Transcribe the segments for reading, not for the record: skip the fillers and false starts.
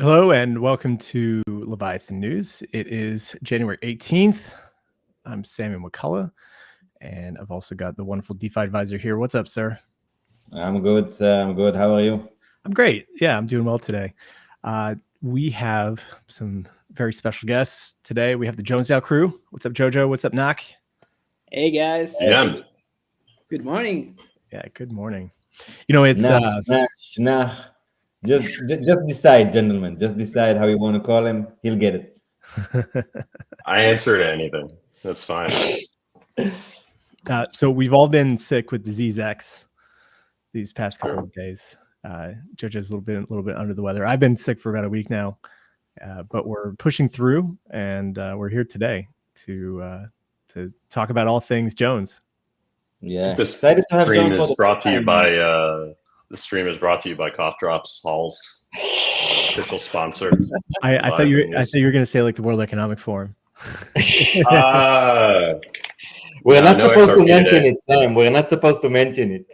Hello and welcome to Leviathan News. It is January 18th. I'm Samuel McCullough, and I've also got the wonderful DeFi advisor here. What's up, sir? I'm good, sir. I'm good. How are you? I'm great. Yeah, I'm doing well today. We have some very special guests today. We have the Jones DAO crew. What's up, JoJo? What's up, Knock? Hey, guys. Yeah. Good morning. Yeah, good morning. You know, it's... Nah. Just decide, gentlemen. Just decide how you want to call him. He'll get it. I answer to anything. That's fine. So we've all been sick with disease X these past couple of days. JoJo's a little bit under the weather. I've been sick for about a week now, but we're pushing through, and we're here today to talk about all things Jones. Yeah. This stream is brought to you by Cough Drops Halls, official sponsor. I thought you were going to say like the World Economic Forum. We're not supposed to mention it, Sam. We're not supposed to mention it.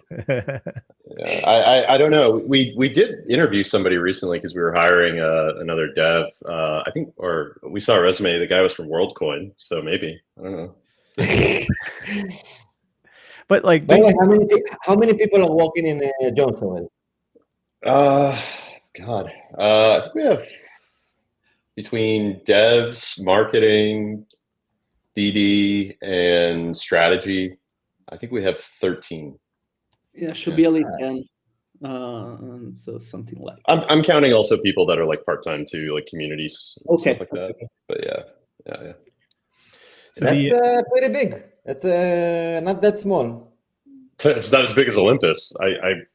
Yeah, I don't know. We did interview somebody recently because we were hiring another dev. I think, or we saw a resume. The guy was from WorldCoin, so maybe, I don't know. But like, how many people are working in Jones DAO? God, I think we have between devs, marketing, BD, and strategy. I think we have 13. Yeah, should be at least 10. So something like. I'm counting also people that are like part time too, like communities, and stuff like that. But yeah. So that's pretty big. That's not that small. It's not as big as Olympus. I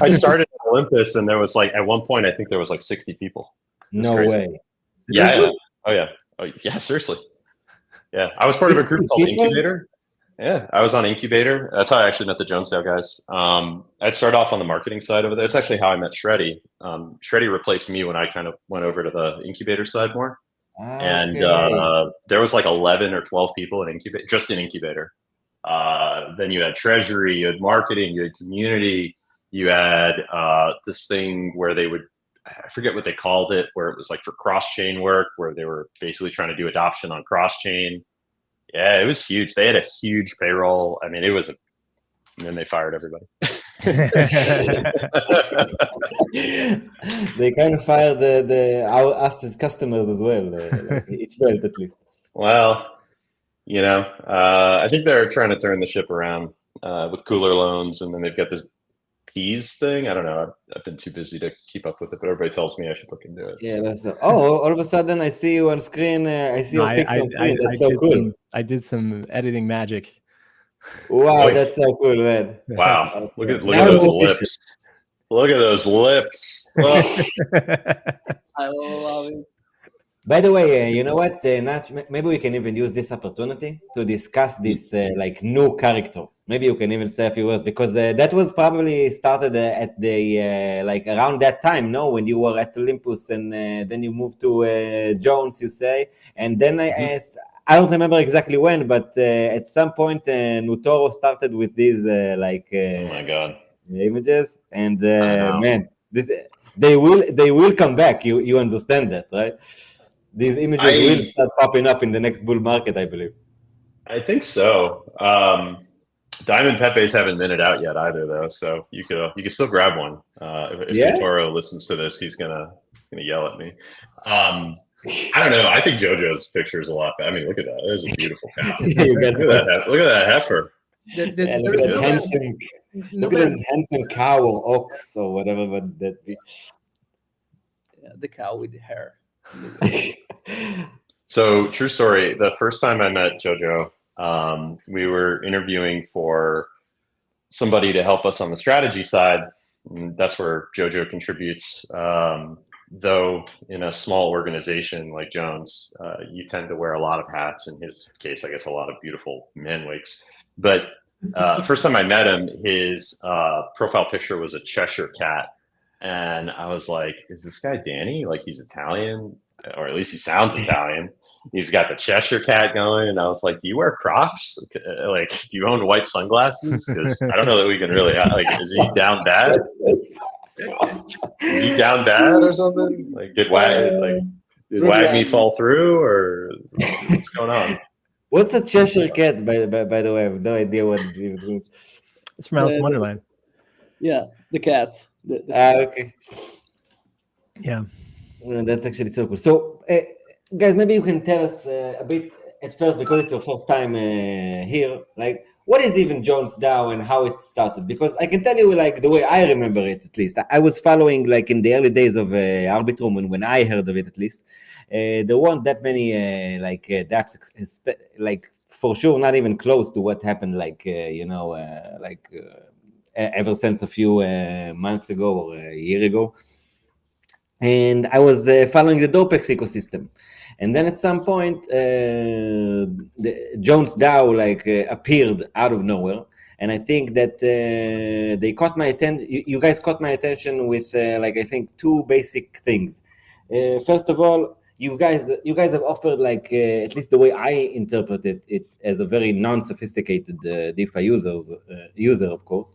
started at Olympus, and there was like at one point I think there was like 60 people. No way. Yeah. Oh yeah. Seriously. Yeah, I was part of a group called Incubator. Yeah, I was on Incubator. That's how I actually met the Jones DAO guys. I'd start off on the marketing side of it. That's actually how I met Shreddy. Shreddy replaced me when I kind of went over to the Incubator side more. And there was like 11 or 12 people in Incubator, just in Incubator. Then you had treasury, you had marketing, you had community, you had this thing where they would, I forget what they called it, where it was like for cross-chain work, where they were basically trying to do adoption on cross-chain. Yeah, it was huge. They had a huge payroll. I mean, and then they fired everybody. They kind of fired us as customers as well. Like it felt at least. Well, I think they're trying to turn the ship around with cooler loans, and then they've got this Peas thing. I don't know. I've been too busy to keep up with it, but everybody tells me I should look into it. Yeah, so. All of a sudden I see you on screen. I see your pics on screen. That's so cool. I did some editing magic. Wow, that's so cool, man. Wow, look at those lips. Look at those lips. Oh. I love it. By the way, you know what, Nach, maybe we can even use this opportunity to discuss this like new character. Maybe you can even say a few words, because that was probably started at the like around that time, no? When you were at Olympus, and then you moved to Jones, you say, and then I don't remember exactly when, but at some point Nutoro started with these oh my god, images, and man, they will come back. You understand that, right? These images will start popping up in the next bull market, I believe. I think so. Diamond Pepe's haven't minted out yet either, though, so you could still grab one. If Nutoro listens to this, he's gonna yell at me. I don't know. I think JoJo's picture is a lot better. I mean, look at that. There's a beautiful cow. Look at that heifer. Look at that handsome cow or ox or whatever that be. Yeah, the cow with the hair. So, true story. The first time I met JoJo, we were interviewing for somebody to help us on the strategy side. And that's where JoJo contributes. Though in a small organization like Jones, you tend to wear a lot of hats. In his case, I guess a lot of beautiful man wigs. But first time I met him, his profile picture was a Cheshire cat. And I was like, is this guy Danny? Like, he's Italian, or at least he sounds Italian. He's got the Cheshire cat going. And I was like, do you wear Crocs? Like, do you own white sunglasses? Because I don't know that we can really, like, is he down bad? Is he down bad or something? Like did Wag me fall through, or what's going on? What's a Cheshire cat, by the way? I have no idea what it means. It's from Alice in Wonderland. Yeah, the cat. Okay. Yeah. That's actually so cool. So, guys, maybe you can tell us a bit at first, because it's your first time here, like, what is even Jones DAO and how it started? Because I can tell you, like, the way I remember it, at least. I was following, like, in the early days of Arbitrum, and when I heard of it, at least, there weren't that many, dApps, like, for sure, not even close to what happened, like, ever since a few months ago or a year ago. And I was following the DopeX ecosystem. And then at some point, the Jones DAO appeared out of nowhere. And I think that they caught my attention. You guys caught my attention with I think two basic things. First of all, you guys have offered at least the way I interpreted it as a very non-sophisticated DeFi user, of course.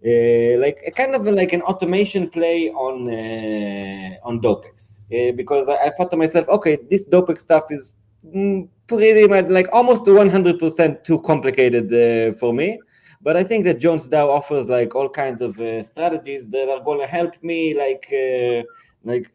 A kind of an automation play on DopeX, because I thought to myself, okay, this DopeX stuff is pretty much almost 100% too complicated for me. But I think that Jones DAO offers all kinds of strategies that are going to help me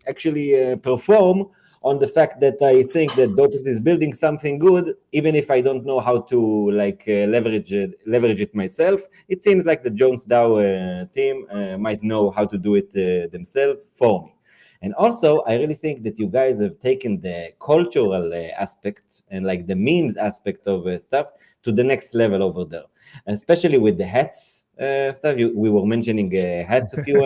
actually perform on the fact that I think that DopeX is building something good, even if I don't know how to leverage it myself. It seems like the Jones DAO team might know how to do it themselves for me. And also, I really think that you guys have taken the cultural aspect and the memes aspect of stuff to the next level over there, especially with the hats. Stuff we were mentioning hats a few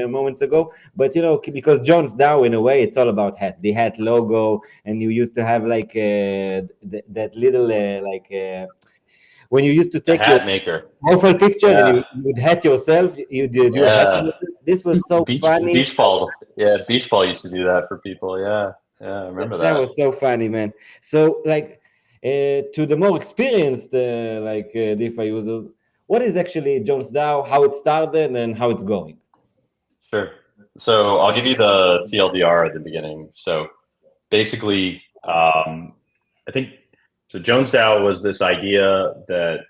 moments ago, but because Jones DAO in a way it's all about the hat logo, and you used to have that little when you used to take your maker profile picture and you would hat yourself, you do a hat. This was so funny. Beach ball used to do that for people. Yeah, I remember that. That was so funny, man. So to the more experienced DeFi users, what is actually Jones DAO, how it started, and how it's going? Sure. So I'll give you the TLDR at the beginning. So basically, I think Jones DAO was this idea that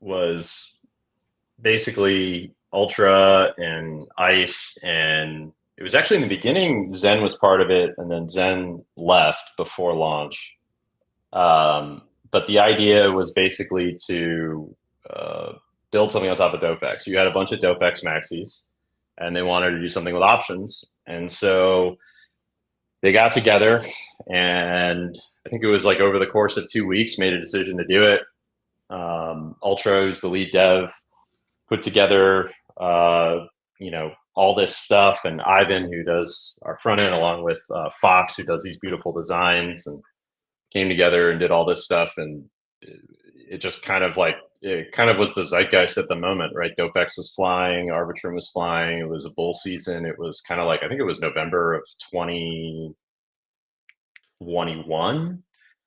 was basically Ultra and ICE, and it was actually in the beginning, Zen was part of it, and then Zen left before launch. But the idea was basically to build something on top of DopeX. You had a bunch of DopeX maxis, and they wanted to do something with options. And so they got together, and I think it was over the course of 2 weeks, made a decision to do it. Ultra, who's the lead dev, put together, all this stuff, and Ivan, who does our front end, along with Fox, who does these beautiful designs, and came together and did all this stuff. And it just kind of was the zeitgeist at the moment, right? DopeX was flying, Arbitrum was flying. It was a bull season. It was kind of I think it was November of 2021.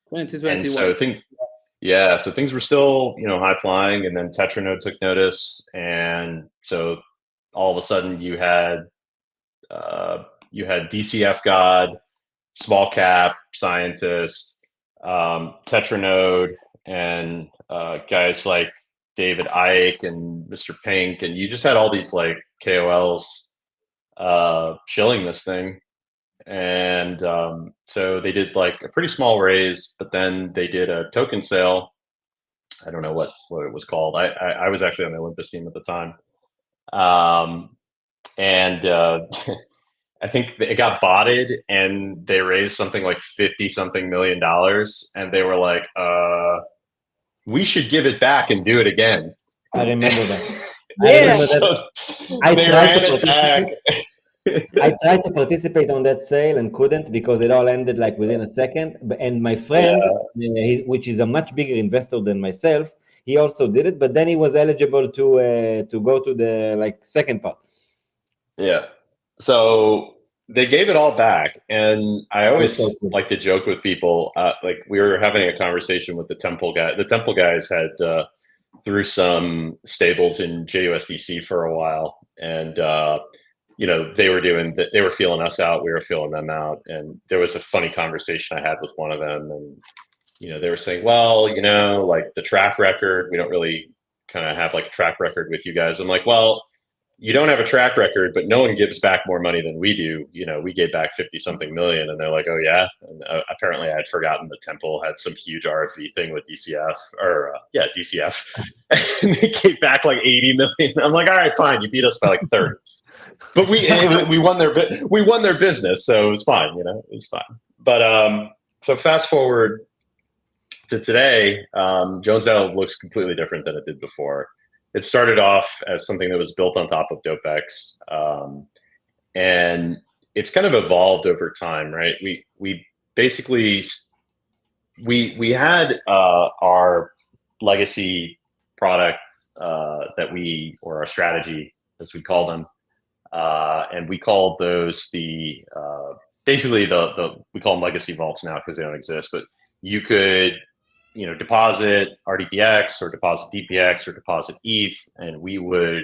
2021. And so things were still, high flying. And then Tetranode took notice. And so all of a sudden you had DCF God, small cap scientist, Tetranode, and guys like David Icke and Mr. Pink, and you just had all these KOLs shilling this thing. And so they did a pretty small raise, but then they did a token sale. I don't know what it was called. I was actually on the Olympus team at the time. I think it got botted, and they raised something like $50-something million, and they were like, we should give it back and do it again. I remember that. I tried to participate on that sale and couldn't, because it all ended within a second. And my friend, which is a much bigger investor than myself, he also did it, but then he was eligible to go to the second part. Yeah. So they gave it all back, and I always like to joke with people. We were having a conversation with the Temple guy. The Temple guys had threw some stables in JUSDC for a while, and they were feeling us out, we were feeling them out, and there was a funny conversation I had with one of them, and they were saying, well, like the track record, we don't really kind of have like a track record with you guys. I'm like, well, you don't have a track record, but no one gives back more money than we do. We gave back 50 something million. And they're like, oh yeah. And apparently I had forgotten the Temple had some huge RFV thing with DCF DCF. And they gave back like 80 million. I'm like, all right, fine. You beat us by like 30. But we won their business. So it was fine. It was fine. But so fast forward to today, Jones DAO looks completely different than it did before. It started off as something that was built on top of DopeX, and it's kind of evolved over time, right? We basically we had our legacy product or our strategy, as we call them, and we called those we call them legacy vaults now because they don't exist, but you could deposit RDPX or deposit DPX or deposit ETH, and we would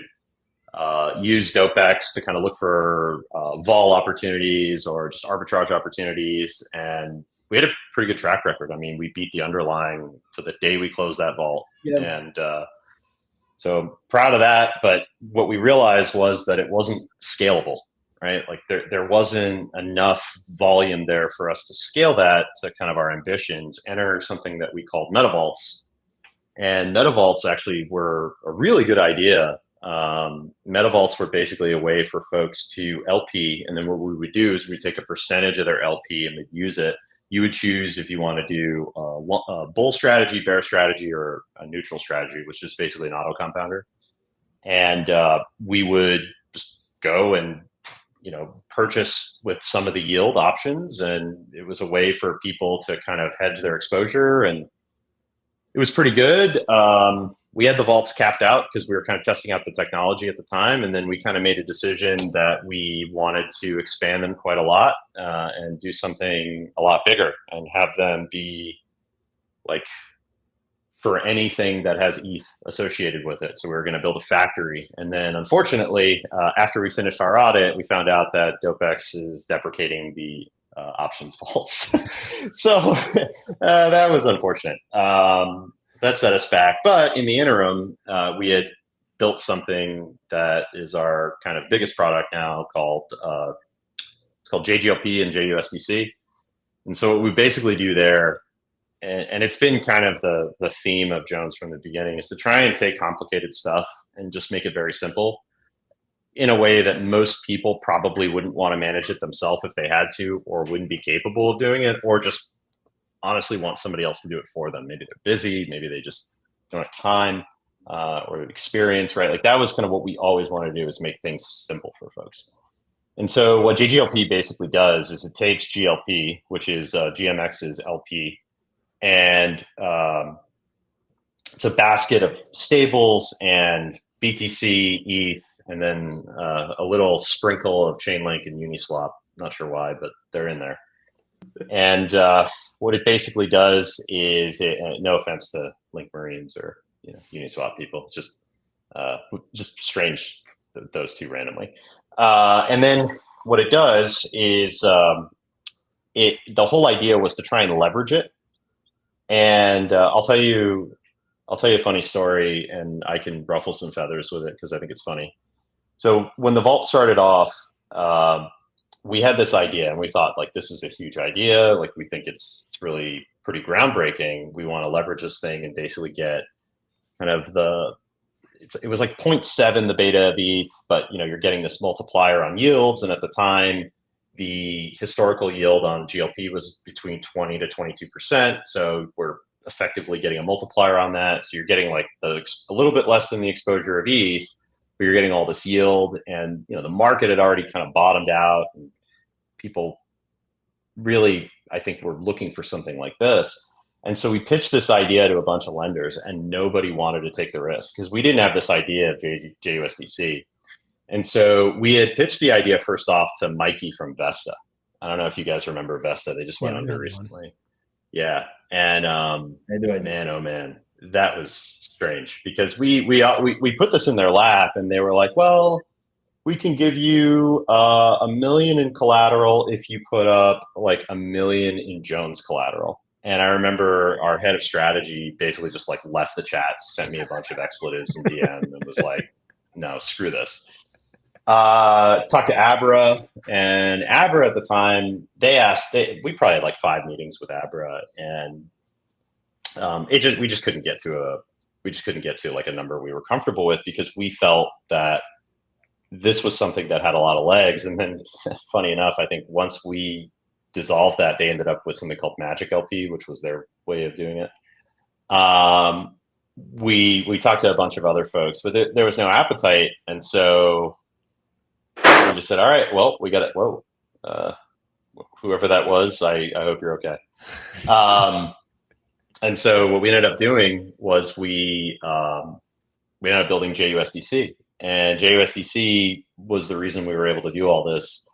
use DopeX to kind of look for vol opportunities or just arbitrage opportunities. And we had a pretty good track record. I mean, we beat the underlying to the day we closed that vault. Yeah. And so proud of that. But what we realized was that it wasn't scalable. Right? Like there wasn't enough volume there for us to scale that to kind of our ambitions, enter something that we called MetaVaults. And MetaVaults actually were a really good idea. MetaVaults were basically a way for folks to LP. And then what we would do is we'd take a percentage of their LP and we'd use it. You would choose if you want to do a bull strategy, bear strategy, or a neutral strategy, which is basically an auto compounder. And we would just go and purchase with some of the yield options. And it was a way for people to kind of hedge their exposure. And it was pretty good. We had the vaults capped out because we were kind of testing out the technology at the time. And then we kind of made a decision that we wanted to expand them quite a lot and do something a lot bigger and have them be like for anything that has ETH associated with it. So we were going to build a factory. And then unfortunately, after we finished our audit, we found out that DopeX is deprecating the options vaults. So that was unfortunate. So that set us back. But in the interim, we had built something that is our kind of biggest product now called JGLP and JUSDC. And so what we basically do there, and it's been kind of the theme of Jones from the beginning, is to try and take complicated stuff and just make it very simple in a way that most people probably wouldn't want to manage it themselves if they had to, or wouldn't be capable of doing it, or just honestly want somebody else to do it for them. Maybe they're busy, maybe they just don't have time or experience, right? Like that was kind of what we always wanted to do, is make things simple for folks. And so what JGLP basically does is it takes GLP, which is GMX's LP, and it's a basket of stables and BTC, ETH, and then a little sprinkle of Chainlink and Uniswap. Not sure why, but they're in there. And what it basically does is, no offense to Link Marines or Uniswap people, just strange those two randomly. And then what it does is the whole idea was to try and leverage it. And I'll tell you a funny story, and I can ruffle some feathers with it because I think it's funny. So when the vault started off, we had this idea, and we thought, like, this is a huge idea. Like, we think it's really pretty groundbreaking. We want to leverage this thing and basically get kind of it was like 0.7 the beta of ETH, but you're getting this multiplier on yields, and at the time, the historical yield on GLP was between 20 to 22%. So we're effectively getting a multiplier on that. So you're getting like a little bit less than the exposure of ETH, but you're getting all this yield. And the market had already kind of bottomed out, and people really, I think, were looking for something like this. And so we pitched this idea to a bunch of lenders, and nobody wanted to take the risk because we didn't have this idea of JUSDC. And so we had pitched the idea first off to Mikey from Vesta. I don't know if you guys remember Vesta. They just went under recently. Yeah. And man, oh man, that was strange because we put this in their lap, and they were like, well, We can give you $1 million in collateral if you put up like $1 million in Jones collateral. And I remember our head of strategy basically just like left the chat, sent me a bunch of expletives in DM, and was like, "No, screw this." Talked to Abra, and Abra at the time, we probably had like 5 meetings with Abra, and we just couldn't get to like a number we were comfortable with, because we felt that this was something that had a lot of legs. And then funny enough, I think once we dissolved that, they ended up with something called Magic LP, which was their way of doing it. We talked to a bunch of other folks, but there was no appetite. And so we just said, all right, well, we got it. Whoa, whoever that was, I hope you're okay. And so what we ended up doing was we ended up building JUSDC. And JUSDC was the reason we were able to do all this.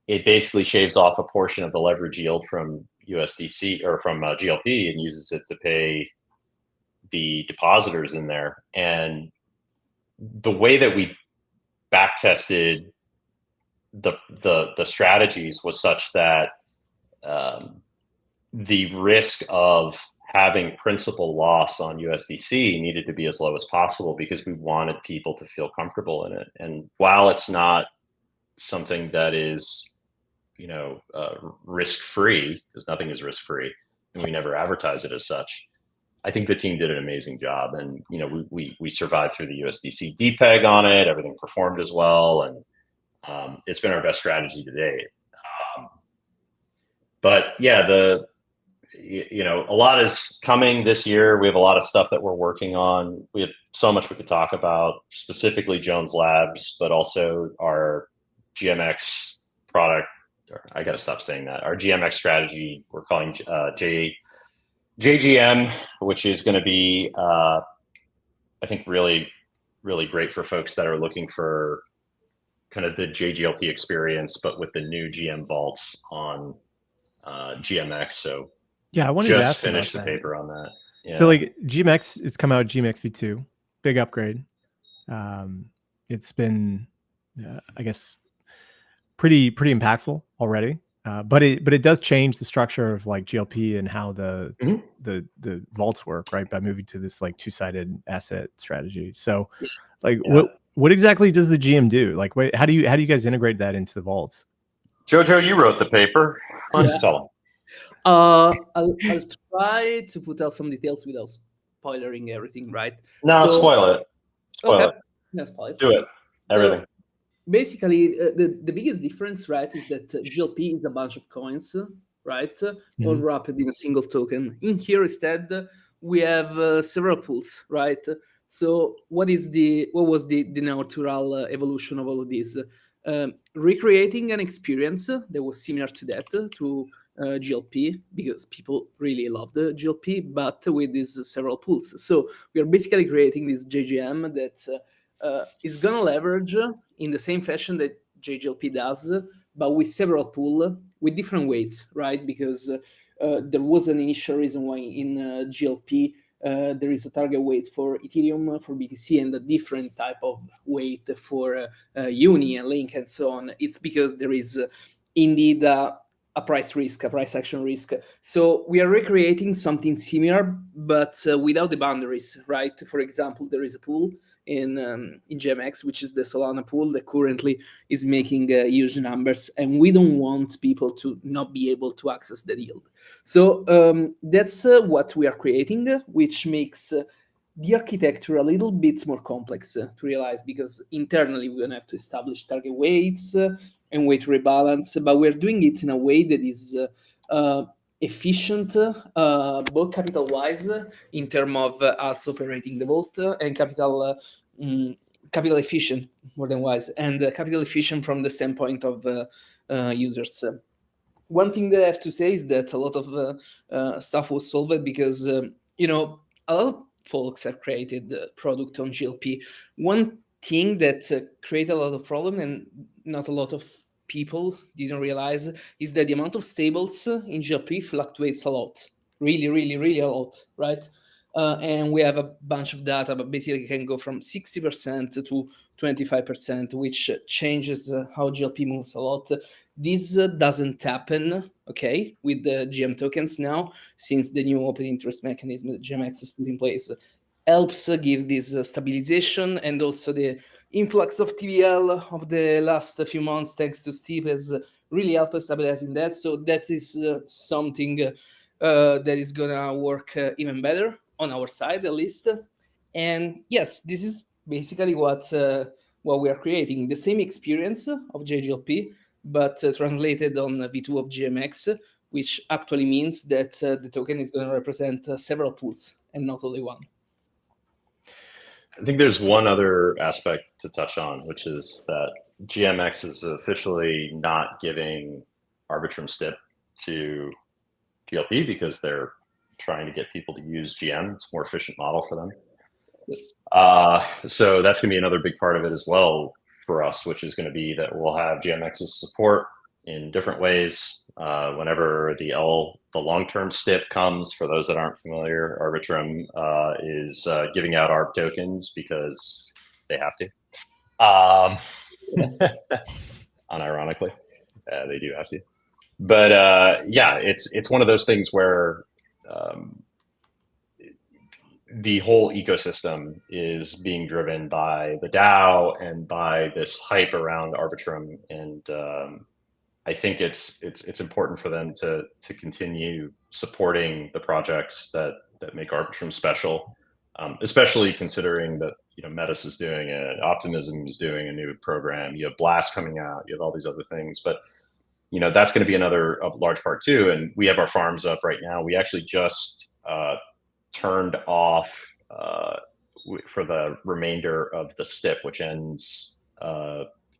It basically shaves off a portion of the leverage yield from USDC or from GLP and uses it to pay the depositors in there. And the way that we back tested the strategies was such that the risk of having principal loss on USDC needed to be as low as possible, because we wanted people to feel comfortable in it. And while it's not something that is, risk-free, because nothing is risk-free, and we never advertise it as such, I think the team did an amazing job. And, we survived through the USDC DPEG on it. Everything performed as well. And it's been our best strategy to date. But yeah, a lot is coming this year. We have a lot of stuff that we're working on. We have so much we could talk about, specifically Jones Labs, but also our GMX product. I got to stop saying that. Our GMX strategy, we're calling JGM, which is going to be, I think, really, really great for folks that are looking for kind of the JGLP experience, but with the new GM vaults on GMX. So yeah, I wanted to just ask finish the about that. paper on that. Yeah. So like GMX, it's come out GMX v2, big upgrade. It's been, I guess, pretty impactful already. But it does change the structure of like GLP and how the vaults work, right? By moving to this like 2-sided asset strategy. So like what exactly does the GM do? Like, how do you guys integrate that into the vaults? JoJo, you wrote the paper. Why don't you tell them? I'll try to put out some details without spoiling everything, right? No, spoil it. Spoil it. No, spoil it. Do it. Everything. So, basically, the biggest difference, right, is that GLP is a bunch of coins, right, all wrapped in a single token. In here, instead, we have several pools, right? So what was the natural evolution of all of this? Recreating an experience that was similar to that, to GLP, because people really love the GLP, but with these several pools. So we are basically creating this JGM that is going to leverage in the same fashion that JGLP does, but with several pools with different weights, right? Because there was an initial reason why in GLP there is a target weight for Ethereum, for BTC, and a different type of weight for Uni and Link and so on. It's because there is indeed a price risk, a price action risk. So we are recreating something similar, but without the boundaries, right? For example, there is a pool in GMX, which is the Solana pool that currently is making huge numbers, and we don't want people to not be able to access that yield. So that's what we are creating, which makes the architecture a little bit more complex to realize, because internally we're going to have to establish target weights and weight rebalance, but we're doing it in a way that is efficient, both capital-wise, in terms of us operating the vault, and capital efficient, more than wise, and capital efficient from the standpoint of users. One thing that I have to say is that a lot of stuff was solved because, a lot of folks have created the product on GLP. One thing that created a lot of problem and not a lot of people didn't realize is that the amount of stables in GLP fluctuates a lot, really, really, really a lot, right? And we have a bunch of data, but basically it can go from 60% to 25%, which changes how GLP moves a lot. This doesn't happen, okay, with the GM tokens now, since the new open interest mechanism that GMX has put in place helps give this stabilization, and also the influx of TVL of the last few months, thanks to Steve, has really helped stabilizing that. So that is something that is gonna work even better on our side, at least. And yes, this is basically what we are creating, the same experience of JGLP, but translated on V2 of GMX, which actually means that the token is going to represent several pools and not only one. I think there's one other aspect to touch on, which is that GMX is officially not giving Arbitrum STIP to GLP because they're trying to get people to use GM. It's a more efficient model for them. Yes. So that's going to be another big part of it as well for us, which is going to be that we'll have GMX's support in different ways. Whenever the long-term STIP comes, for those that aren't familiar, Arbitrum is giving out ARB tokens because they have to. Unironically, they do have to. But yeah, it's one of those things where the whole ecosystem is being driven by the DAO and by this hype around Arbitrum, and I think it's important for them to continue supporting the projects that make Arbitrum special, especially considering that Metis is doing it, Optimism is doing a new program, you have Blast coming out, you have all these other things, but that's going to be a large part too. And we have our farms up right now. We actually just turned off for the remainder of the STIP, which ends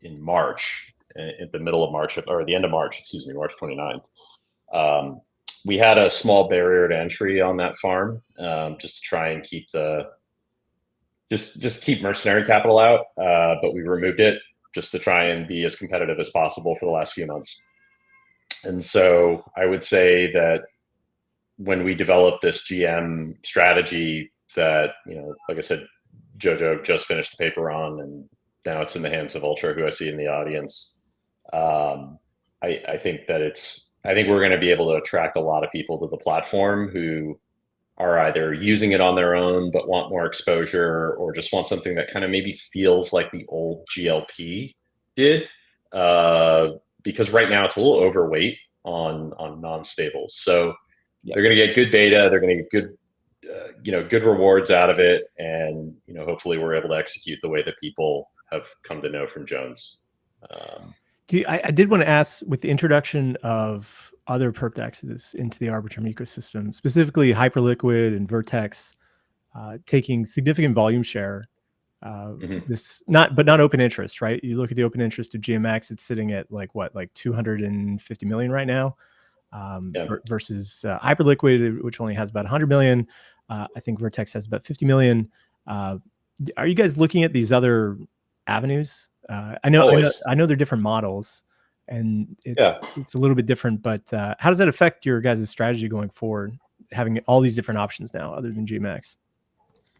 in March, at the middle of March, or the end of March, excuse me, March 29th. We had a small barrier to entry on that farm, just to try and keep just keep mercenary capital out, but we removed it just to try and be as competitive as possible for the last few months. And so I would say that when we developed this GM strategy that, like I said, JoJo just finished the paper on, and now it's in the hands of Ultra, who I see in the audience. I think we're going to be able to attract a lot of people to the platform who are either using it on their own but want more exposure, or just want something that kind of maybe feels like the old GLP did. Because right now it's a little overweight on non-stables. So they're going to get good data. They're going to get good, good rewards out of it. And, hopefully we're able to execute the way that people have come to know from Jones. I did want to ask, with the introduction of other perp dexes into the Arbitrum ecosystem, specifically HyperLiquid and Vertex, taking significant volume share, not open interest, right? You look at the open interest of GMX, it's sitting at like 250 million right now, versus HyperLiquid, which only has about 100 million. I think Vertex has about 50 million. Are you guys looking at these other avenues? I know they're different models, and it's a little bit different, but how does that affect your guys' strategy going forward, having all these different options now other than GMX?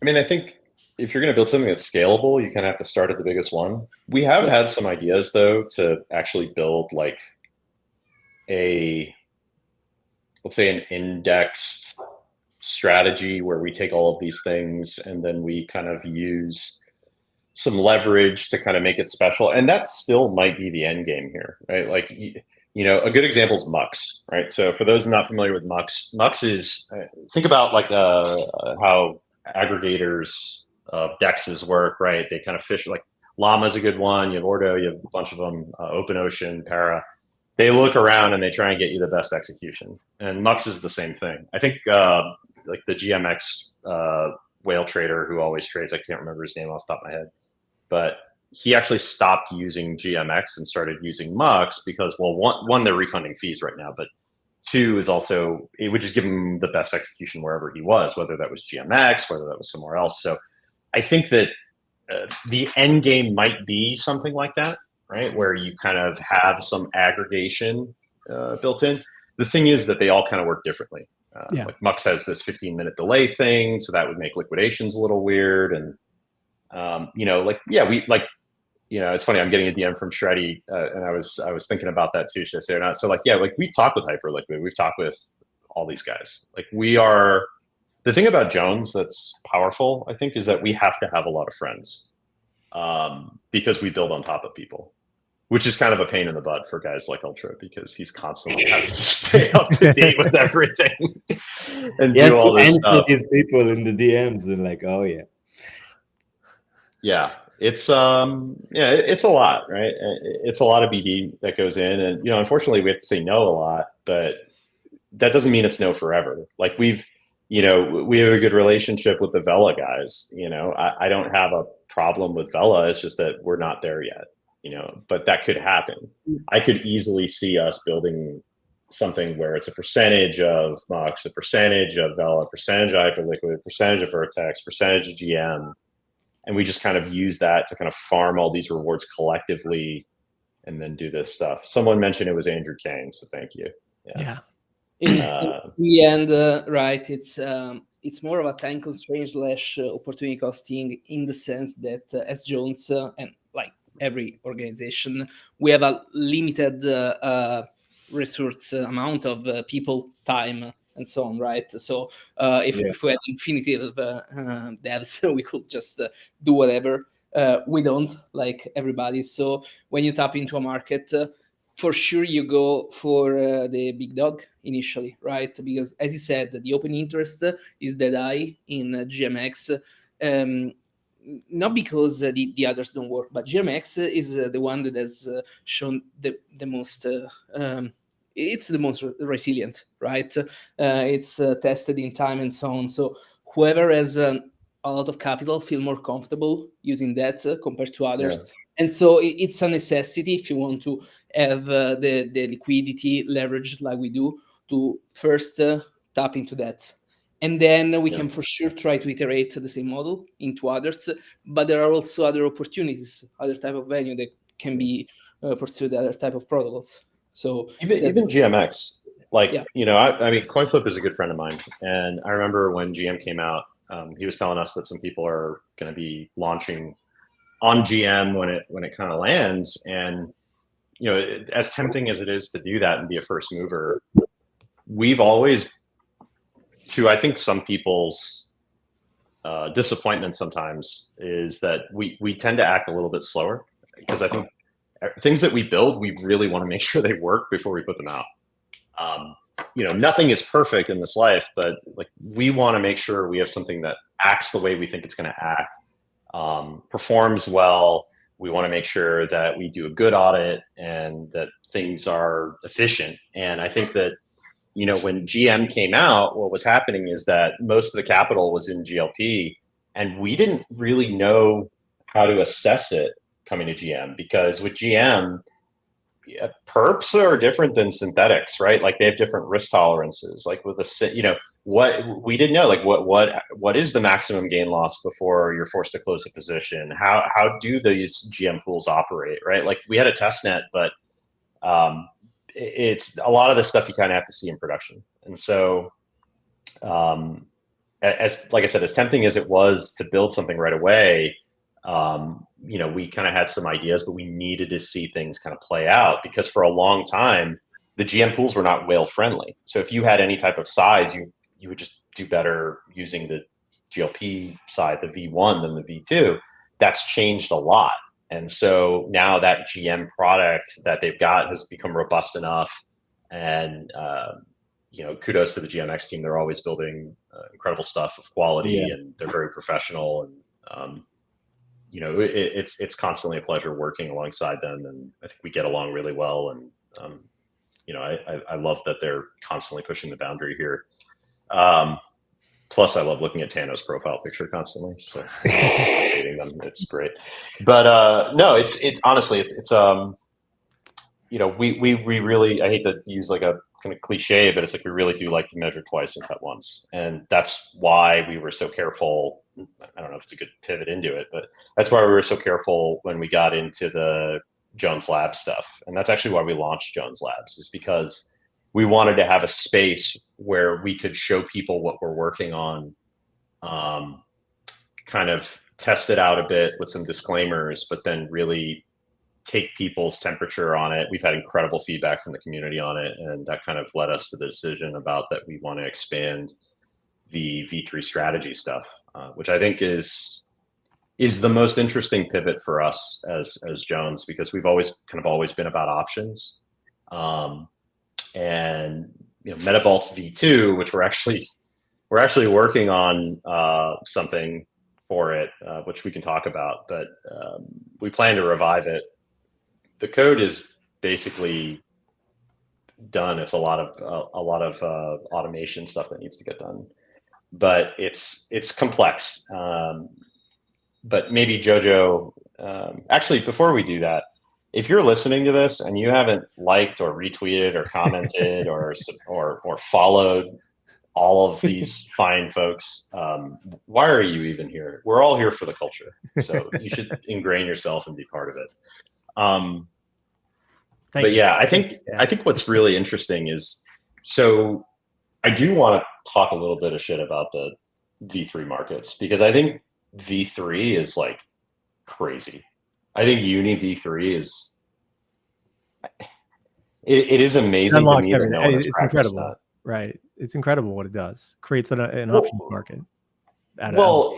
I mean, I think if you're going to build something that's scalable, you kind of have to start at the biggest one. We have had some ideas, though, to actually build like let's say an indexed strategy where we take all of these things and then we kind of use some leverage to kind of make it special. And that still might be the end game here, right? Like, a good example is Mux, right? So for those not familiar with Mux is, think about like how aggregators of dexes work, right? They kind of fish, like Llama is a good one. You have Ordo, you have a bunch of them, Open Ocean, Para. They look around and they try and get you the best execution. And Mux is the same thing. I think like the GMX whale trader who always trades, I can't remember his name off the top of my head, but he actually stopped using GMX and started using Mux because, well, one, they're refunding fees right now, but two is also, it would just give him the best execution wherever he was, whether that was GMX, whether that was somewhere else. So I think that the end game might be something like that, right? Where you kind of have some aggregation built in. The thing is that they all kind of work differently. Like Mux has this 15-minute delay thing, so that would make liquidations a little weird. And it's funny. I'm getting a DM from Shreddy, and I was thinking about that too. Should I say or not? So like, yeah, like we've talked with HyperLiquid, we've talked with all these guys. Like we are. The thing about Jones that's powerful, I think, is that we have to have a lot of friends, because we build on top of people, which is kind of a pain in the butt for guys like Ultra, because he's constantly having to stay up to date with everything and do all this stuff. These people in the DMs and like, oh yeah. Yeah, it's it's a lot, right? It's a lot of BD that goes in, and unfortunately, we have to say no a lot, but that doesn't mean it's no forever. Like we have a good relationship with the Vela guys. I don't have a problem with Vela. It's just that we're not there yet. But that could happen. I could easily see us building something where it's a percentage of Mux, a percentage of Vela, a percentage of HyperLiquid, a percentage of Vertex, percentage of GM. And we just kind of use that to kind of farm all these rewards collectively and then do this stuff. Someone mentioned it was Andrew Kane, so thank you. Yeah. In the end, right, it's more of a time constraint / opportunity costing, in the sense that as Jones and like every organization, we have a limited resource amount of people, time, and so on, right? So if we had infinity of devs, we could just do whatever. We don't, like everybody. So when you tap into a market, for sure you go for the big dog initially, right? Because as you said, the open interest is that high in GMX. Not because the others don't work, but GMX is the one that has shown the most. It's the most resilient, right? It's tested in time and so on. So whoever has a lot of capital feel more comfortable using that compared to others. Yeah. And so it's a necessity if you want to have the liquidity leverage like we do, to first tap into that. And then we can for sure try to iterate the same model into others. But there are also other opportunities, other type of value that can be pursued, other type of protocols. So even GMX, like, I mean, CoinFlip is a good friend of mine. And I remember when GM came out, he was telling us that some people are going to be launching on GM when it kind of lands. And, as tempting as it is to do that and be a first mover, we've always, to I think some people's disappointment sometimes, is that we tend to act a little bit slower, because I think things that we build, we really want to make sure they work before we put them out. Nothing is perfect in this life, but like we want to make sure we have something that acts the way we think it's going to act, performs well. We want to make sure that we do a good audit and that things are efficient. And I think that, when GM came out, what was happening is that most of the capital was in GLP, and we didn't really know how to assess it coming to GM, because with GM, perps are different than synthetics, right? Like they have different risk tolerances. Like with what we didn't know, like what is the maximum gain loss before you're forced to close a position? How do these GM pools operate, right? Like we had a test net, but it's a lot of the stuff you kind of have to see in production. And so, as like I said, as tempting as it was to build something right away, we kind of had some ideas, but we needed to see things kind of play out, because for a long time, the GM pools were not whale friendly. So if you had any type of size, you would just do better using the GLP side, the V1 than the V2. That's changed a lot. And so now that GM product that they've got has become robust enough. And, kudos to the GMX team. They're always building incredible stuff of quality, and they're very professional. And, it's constantly a pleasure working alongside them. And I think we get along really well. And, I love that they're constantly pushing the boundary here. Plus, I love looking at Tano's profile picture constantly. So hating them, it's great. But no, it's honestly, we really, I hate to use like a kind of cliche, but it's like we really do like to measure twice and cut once, and that's why we were so careful. I don't know if it's a good pivot into it, but that's why we were so careful when we got into the Jones Labs stuff, and that's actually why we launched Jones Labs, is because we wanted to have a space where we could show people what we're working on, kind of test it out a bit with some disclaimers, but then really take people's temperature on it. We've had incredible feedback from the community on it, and that kind of led us to the decision about that we want to expand the V3 strategy stuff, which I think is the most interesting pivot for us as Jones, because we've always been about options. And MetaVault's V2, which we're actually working on something for it, which we can talk about, but we plan to revive it. The code is basically done. It's a lot of automation stuff that needs to get done, but it's complex. But maybe JoJo, actually, before we do that, if you're listening to this and you haven't liked or retweeted or commented or followed all of these fine folks, why are you even here? We're all here for the culture, so you should ingrain yourself and be part of it. But yeah, I think what's really interesting is, so I do want to talk a little bit of shit about the V3 markets, because I think V3 is like crazy. I think Uni V3 is it is amazing to me that no one has it's practiced incredible, that. right? It's incredible what it does. Creates an options market. Well,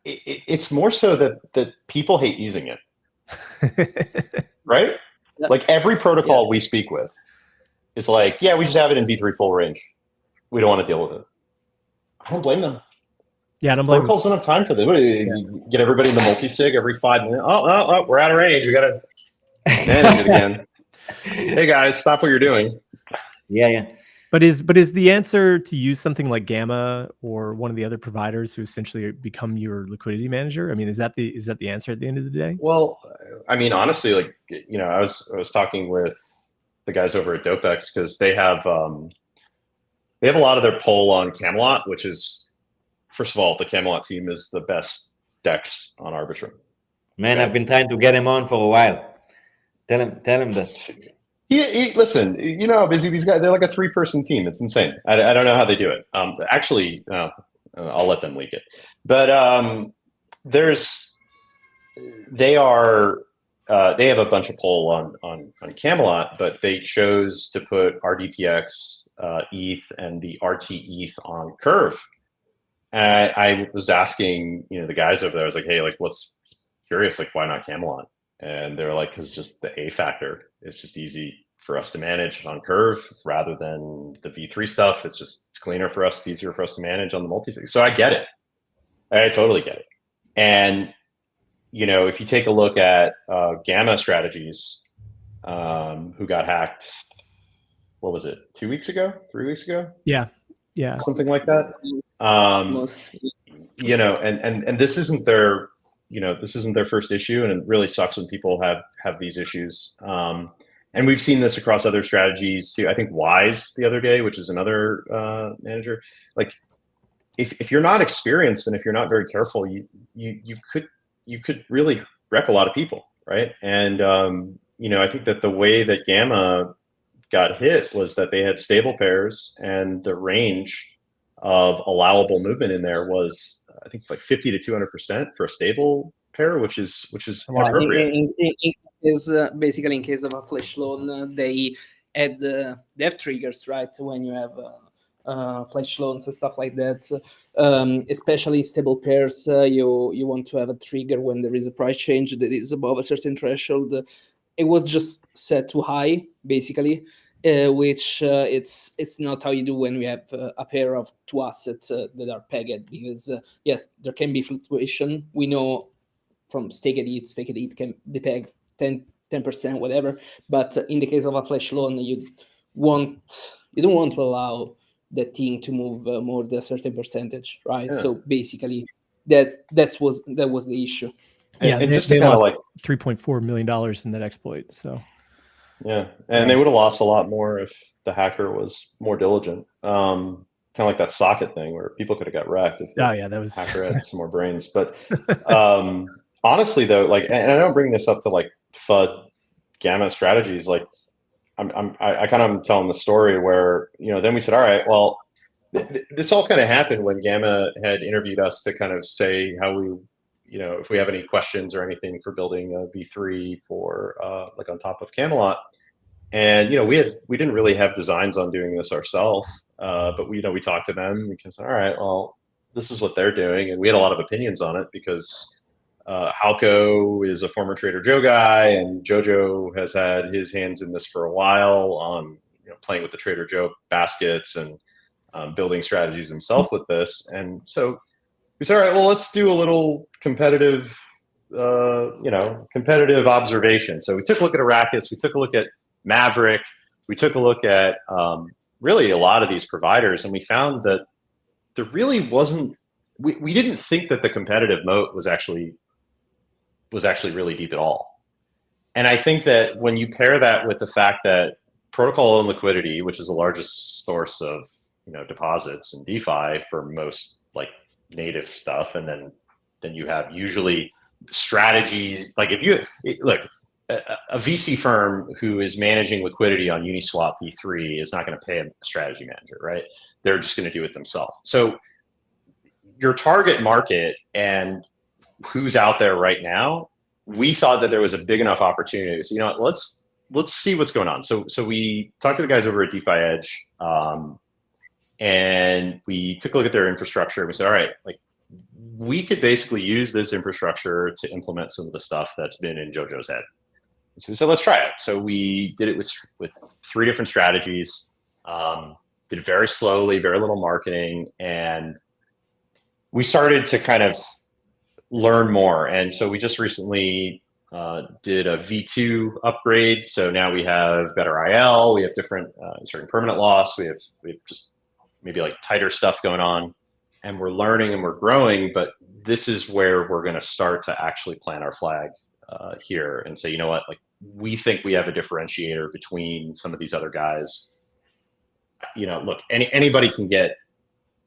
it's more so that people hate using it, right? Yeah. Like every protocol we speak with is like, yeah, we just have it in V3 full range. We don't want to deal with it. I don't blame them. Yeah, I don't blame them. Protocols don't have time for this. You get everybody in the multi-sig every 5 minutes. Oh, we're out of range. We got to manage it again. Hey guys, stop what you're doing. Yeah. But is the answer to use something like Gamma or one of the other providers who essentially become your liquidity manager? I mean, is that the answer at the end of the day? Well, I mean, honestly, like, I was talking with the guys over at DopeX, because they have a lot of their pull on Camelot, which is, first of all, the Camelot team is the best DEX on Arbitrum. Man, I've been trying to get him on for a while. Tell him that. Listen, you know how busy these guys. They're like a 3-person team. It's insane. I don't know how they do it. Actually, I'll let them leak it. But they have a bunch of pull on Camelot, but they chose to put RDPX, ETH, and the RT ETH on Curve. And I was asking, the guys over there, I was like, hey, like, what's curious? Like, why not Camelot? And they're like, because just the A factor is just easy for us to manage on Curve rather than the V3 stuff. It's cleaner for us. It's easier for us to manage on the multi-sig. So I get it. I totally get it. And, if you take a look at Gamma Strategies, who got hacked, what was it, 2 weeks ago, 3 weeks ago? Yeah. Something like that. And this isn't their, this isn't their first issue, and it really sucks when people have these issues. And we've seen this across other strategies too. I think Wise the other day, which is another manager, like if you're not experienced and if you're not very careful, you could really wreck a lot of people, right? And I think that the way that Gamma got hit was that they had stable pairs, and the range of allowable movement in there was, I think, like 50 to 200% for a stable pair, which is appropriate. Basically, in case of a flash loan, they have triggers, right? When you have flash loans and stuff like that, especially stable pairs, you want to have a trigger when there is a price change that is above a certain threshold. It was just set too high, basically, which it's not how you do when we have a pair of 2 assets that are pegged, because yes, there can be fluctuation. We know from stake at ETH can depeg 10%, whatever. But in the case of a flash loan, you don't want to allow the thing to move more than a certain percentage, right? Yeah. So basically, that was the issue. Yeah, and just they kind of like $3.4 million in that exploit. So yeah, and they would have lost a lot more if the hacker was more diligent. Kind of like that socket thing where people could have got wrecked if the hacker had some more brains. But honestly, though, like, and I don't bring this up to like FUD Gamma Strategies. Like, I kind of am telling the story where then we said, all right, well, this all kind of happened when Gamma had interviewed us to kind of say how we if we have any questions or anything for building a V3 for like on top of Camelot. And we didn't really have designs on doing this ourselves, but we talked to them because, all right, well, this is what they're doing, and we had a lot of opinions on it because Halko is a former Trader Joe guy, and JoJo has had his hands in this for a while on playing with the Trader Joe baskets and building strategies himself with this. And so we said, all right, well, let's do a little competitive observation. So we took a look at Arrakis, we took a look at Maverick, we took a look at really a lot of these providers, and we found that there really wasn't. We didn't think that the competitive moat was actually really deep at all. And I think that when you pair that with the fact that protocol owned liquidity, which is the largest source of deposits in DeFi for most like native stuff, and then you have usually strategies like if you look. A VC firm who is managing liquidity on Uniswap V3 is not going to pay a strategy manager, right? They're just going to do it themselves. So your target market and who's out there right now, we thought that there was a big enough opportunity. So let's see what's going on. So we talked to the guys over at DeFi Edge, and we took a look at their infrastructure. And we said, all right, like we could basically use this infrastructure to implement some of the stuff that's been in JoJo's head. So we said, let's try it. So we did it with 3 different strategies, did it very slowly, very little marketing, and we started to kind of learn more. And so we just recently did a V2 upgrade. So now we have better IL, we have different certain permanent loss, we have just maybe like tighter stuff going on, and we're learning and we're growing. But this is where we're going to start to actually plant our flag here and say, what, like we think we have a differentiator between some of these other guys. Look, anybody can get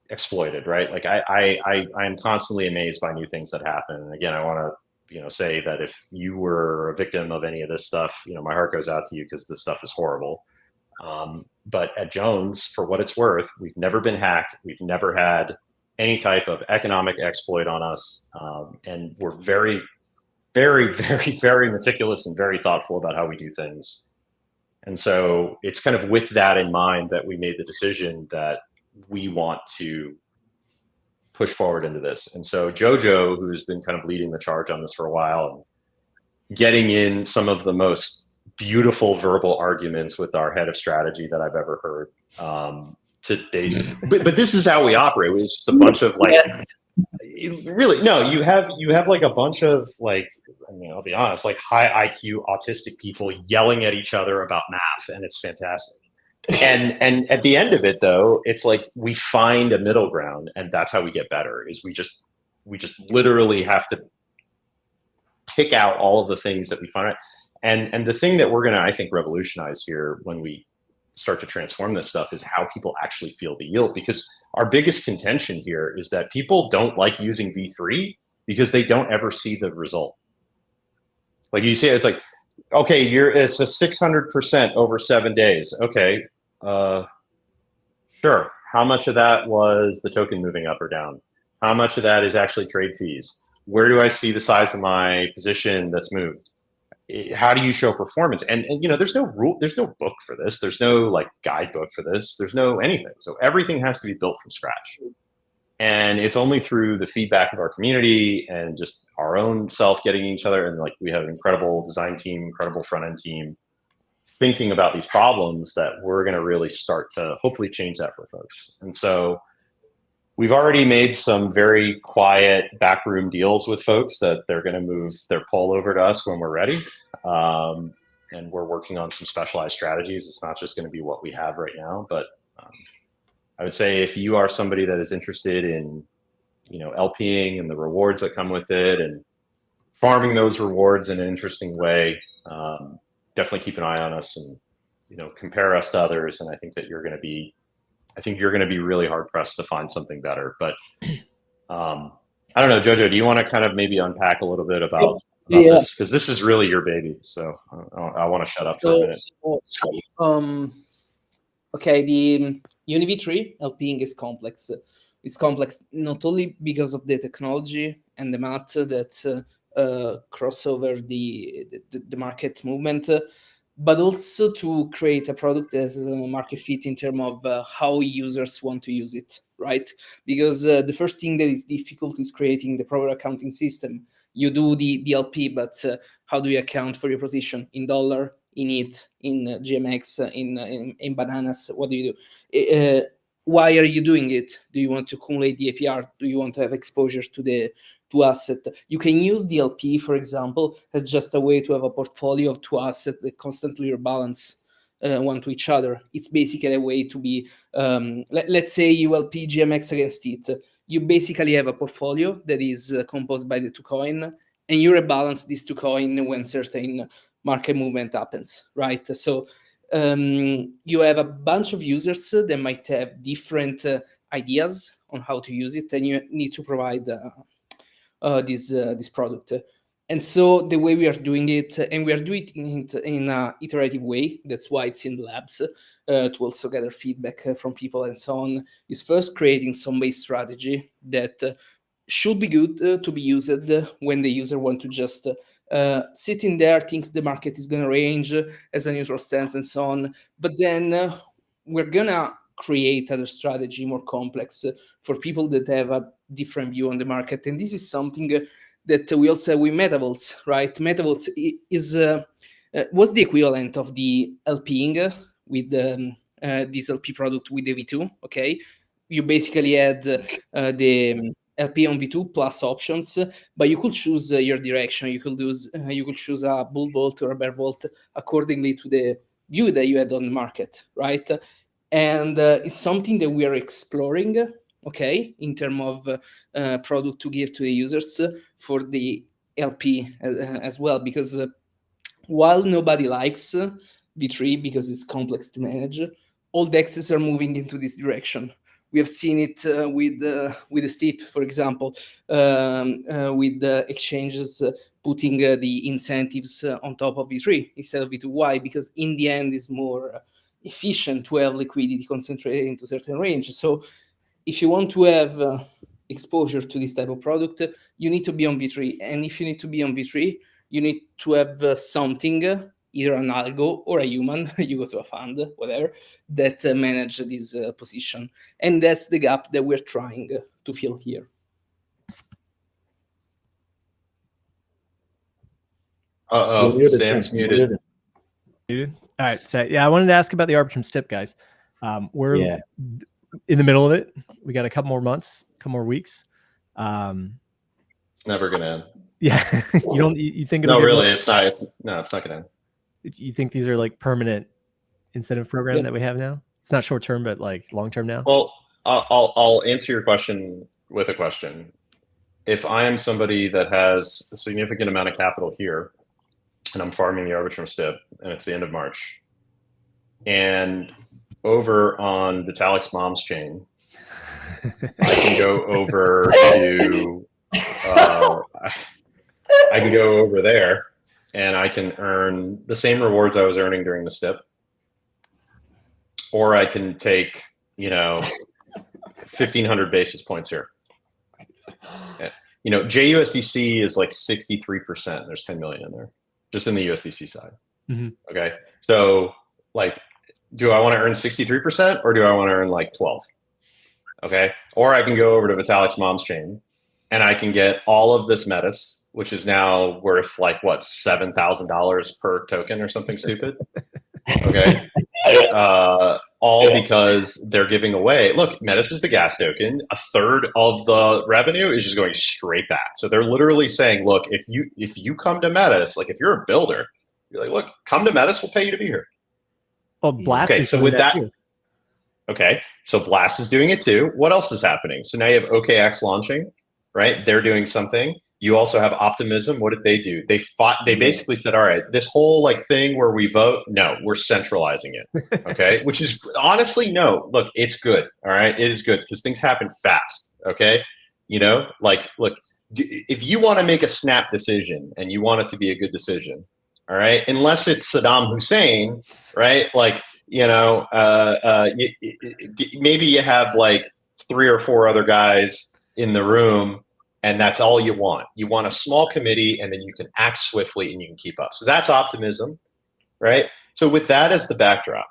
exploited, right? Like I'm constantly amazed by new things that happen. And again, I want to say that if you were a victim of any of this stuff, my heart goes out to you because this stuff is horrible. But at Jones, for what it's worth, we've never been hacked. We've never had any type of economic exploit on us, and we're very, very, very, very meticulous and very thoughtful about how we do things. And so it's kind of with that in mind that we made the decision that we want to push forward into this. And so JoJo, who's been kind of leading the charge on this for a while, and getting in some of the most beautiful verbal arguments with our head of strategy that I've ever heard to date. But this is how we operate. It's just a bunch of like, Yes. Really, no, you have like a bunch of like, I'll be honest, like high IQ autistic people yelling at each other about math, and it's fantastic. And at the end of it though, it's like we find a middle ground, and that's how we get better, is we just literally have to pick out all of the things that we find. And the thing that we're gonna, I think, revolutionize here when we start to transform this stuff is how people actually feel the yield. Because our biggest contention here is that people don't like using V3 because they don't ever see the result. Like you see, it's like, okay, it's a 600% over 7 days. Okay, sure. How much of that was the token moving up or down? How much of that is actually trade fees? Where do I see the size of my position that's moved? How do you show performance? And there's no rule, there's no book for this. There's no like guidebook for this. There's no anything. So everything has to be built from scratch. And it's only through the feedback of our community and just our own self getting each other. And like, we have an incredible design team, incredible front end team thinking about these problems that we're going to really start to hopefully change that for folks. And so we've already made some very quiet backroom deals with folks that they're going to move their poll over to us when we're ready. And we're working on some specialized strategies. It's not just going to be what we have right now, but I would say if you are somebody that is interested in, LPing and the rewards that come with it and farming those rewards in an interesting way, definitely keep an eye on us and, compare us to others. And I think that you're going to be really hard pressed to find something better. But I don't know, JoJo, do you want to kind of maybe unpack a little bit about this? Because this is really your baby. So I want to shut up for a minute. Okay, the UniV3 LPing is complex. It's complex not only because of the technology and the math that cross over the market movement, but also to create a product that has a market fit in terms of how users want to use it, right? Because the first thing that is difficult is creating the proper accounting system. You do the LP, but how do you account for your position in dollar, in ETH, in GMX, in bananas? What do you do? Why are you doing it? Do you want to accumulate the APR? Do you want to have exposure to asset? You can use the LP, for example, as just a way to have a portfolio of two assets that constantly rebalance one to each other. It's basically a way to be, let's say you LP GMX against it. You basically have a portfolio that is composed by the two coin, and you rebalance these two coin when certain market movement happens, right? So you have a bunch of users that might have different ideas on how to use it, and you need to provide this product. And so the way we are doing it, and we are doing it in an iterative way, that's why it's in the labs, to also gather feedback from people and so on, is first creating some base strategy that should be good to be used when the user want to just sit in there, thinks the market is going to range as a neutral stance and so on. But then we're going to create other strategy more complex for people that have a different view on the market. And this is something that we also have with Metavolt, right? Metavolt is was the equivalent of the LPing with this LP product with the V2, okay? You basically had the LP on V2 plus options, but you could choose your direction. You could choose a bull vault or a bear vault accordingly to the view that you had on the market, right? And it's something that we are exploring, okay, in terms of product to give to the users for the LP as well, because while nobody likes V3 because it's complex to manage, all dexes are moving into this direction. We have seen it with the STIP, for example, with the exchanges putting the incentives on top of V3 instead of V2. Why? Because in the end, it's more efficient to have liquidity concentrated into certain range. So if you want to have exposure to this type of product, you need to be on V3. And if you need to be on V3, you need to have something, either an algo or a human, you go to a fund, whatever, that manage this position. And that's the gap that we're trying to fill here. Sam's muted. Muted? All right. So, yeah, I wanted to ask about the Arbitrum STIP, guys. We're in the middle of it. We got a couple more months, couple more weeks. It's never going to end. Yeah. You think no, really, it's not. It's not going to end. You think these are like permanent incentive program that we have now? It's not short term, but like long term now. Well, I'll answer your question with a question. If I am somebody that has a significant amount of capital here, and I'm farming the Arbitrum STIP, and it's the end of March, and over on Vitalik's mom's chain, I can go over to I can go over there. And I can earn the same rewards I was earning during the STIP. Or I can take, 1,500 basis points here. JUSDC is like 63%. There's 10 million in there, just in the USDC side. Mm-hmm. Okay. So like, do I want to earn 63% or do I want to earn like 12? Okay. Or I can go over to Vitalik's mom's chain and I can get all of this Metis, which is now worth like what, $7,000 per token or something stupid. Okay. All because they're giving away. Look, Metis is the gas token. A third of the revenue is just going straight back. So they're literally saying, look, if you come to Metis, like if you're a builder, you're like, look, come to Metis, we'll pay you to be here. Well, Blast. Okay, so with that, okay, so Blast is doing it too. What else is happening? So now you have OKX launching, right? They're doing something. You also have Optimism. What did they do? They basically said, all right, this whole like thing where we vote, no, we're centralizing it. Okay. Which is honestly, no, look, it's good. All right. It is good because things happen fast. Okay. Look, if you want to make a snap decision and you want it to be a good decision, all right, unless it's Saddam Hussein, right? Like, maybe you have like 3 or 4 other guys in the room And that's all you want. You want a small committee, and then you can act swiftly and you can keep up. So that's optimism, right? So with that as the backdrop,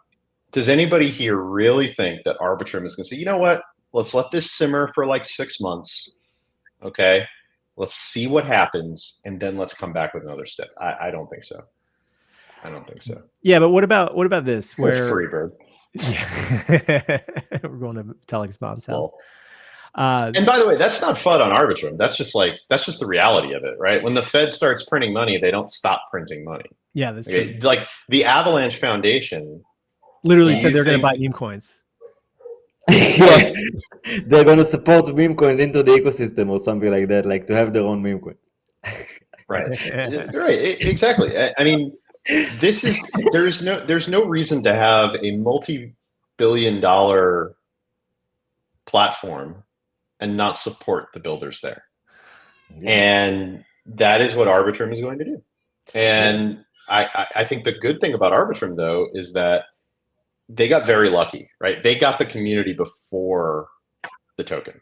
does anybody here really think that Arbitrum is going to say, you know what, let's let this simmer for like 6 months, okay? Let's see what happens, and then let's come back with another step. I don't think so. I don't think so. Yeah, but what about this? Where free bird? Yeah, we're going to Telek's mom's house. Well, and by the way, that's not FUD on Arbitrum. That's just the reality of it, right? When the Fed starts printing money, they don't stop printing money. Yeah, that's true. Like the Avalanche Foundation literally said they're going to buy meme coins. Yeah. They're going to support meme coins into the ecosystem or something like that, like to have their own meme coins. Right. Right. Exactly. I mean, there's no reason to have a multi-billion-dollar platform and not support the builders there. Yeah. And that is what Arbitrum is going to do. And I think the good thing about Arbitrum, though, is that they got very lucky, right? They got the community before the token.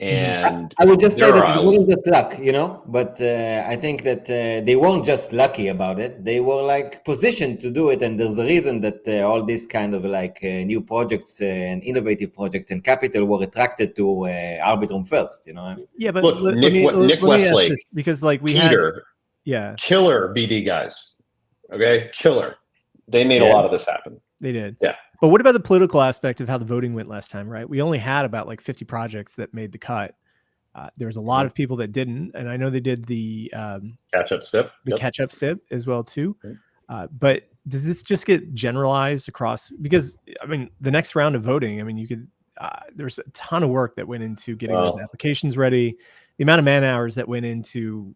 And I would just say that it wasn't just luck, you know, but I think that they weren't just lucky about it. They were like positioned to do it. And there's a reason that all these kind of like new projects and innovative projects and capital were attracted to Arbitrum first, you know? Yeah, but look, Nick Westlake, because like Peter, killer BD guys. Okay. Killer. They made a lot of this happen. They did. Yeah. But what about the political aspect of how the voting went last time, right? We only had about like 50 projects that made the cut. There was a lot of people that didn't. And I know they did the catch-up step. Catch-up step as well, too. But does this just get generalized across? Because, I mean, the next round of voting, I mean, you could, there's a ton of work that went into getting those applications ready. The amount of man hours that went into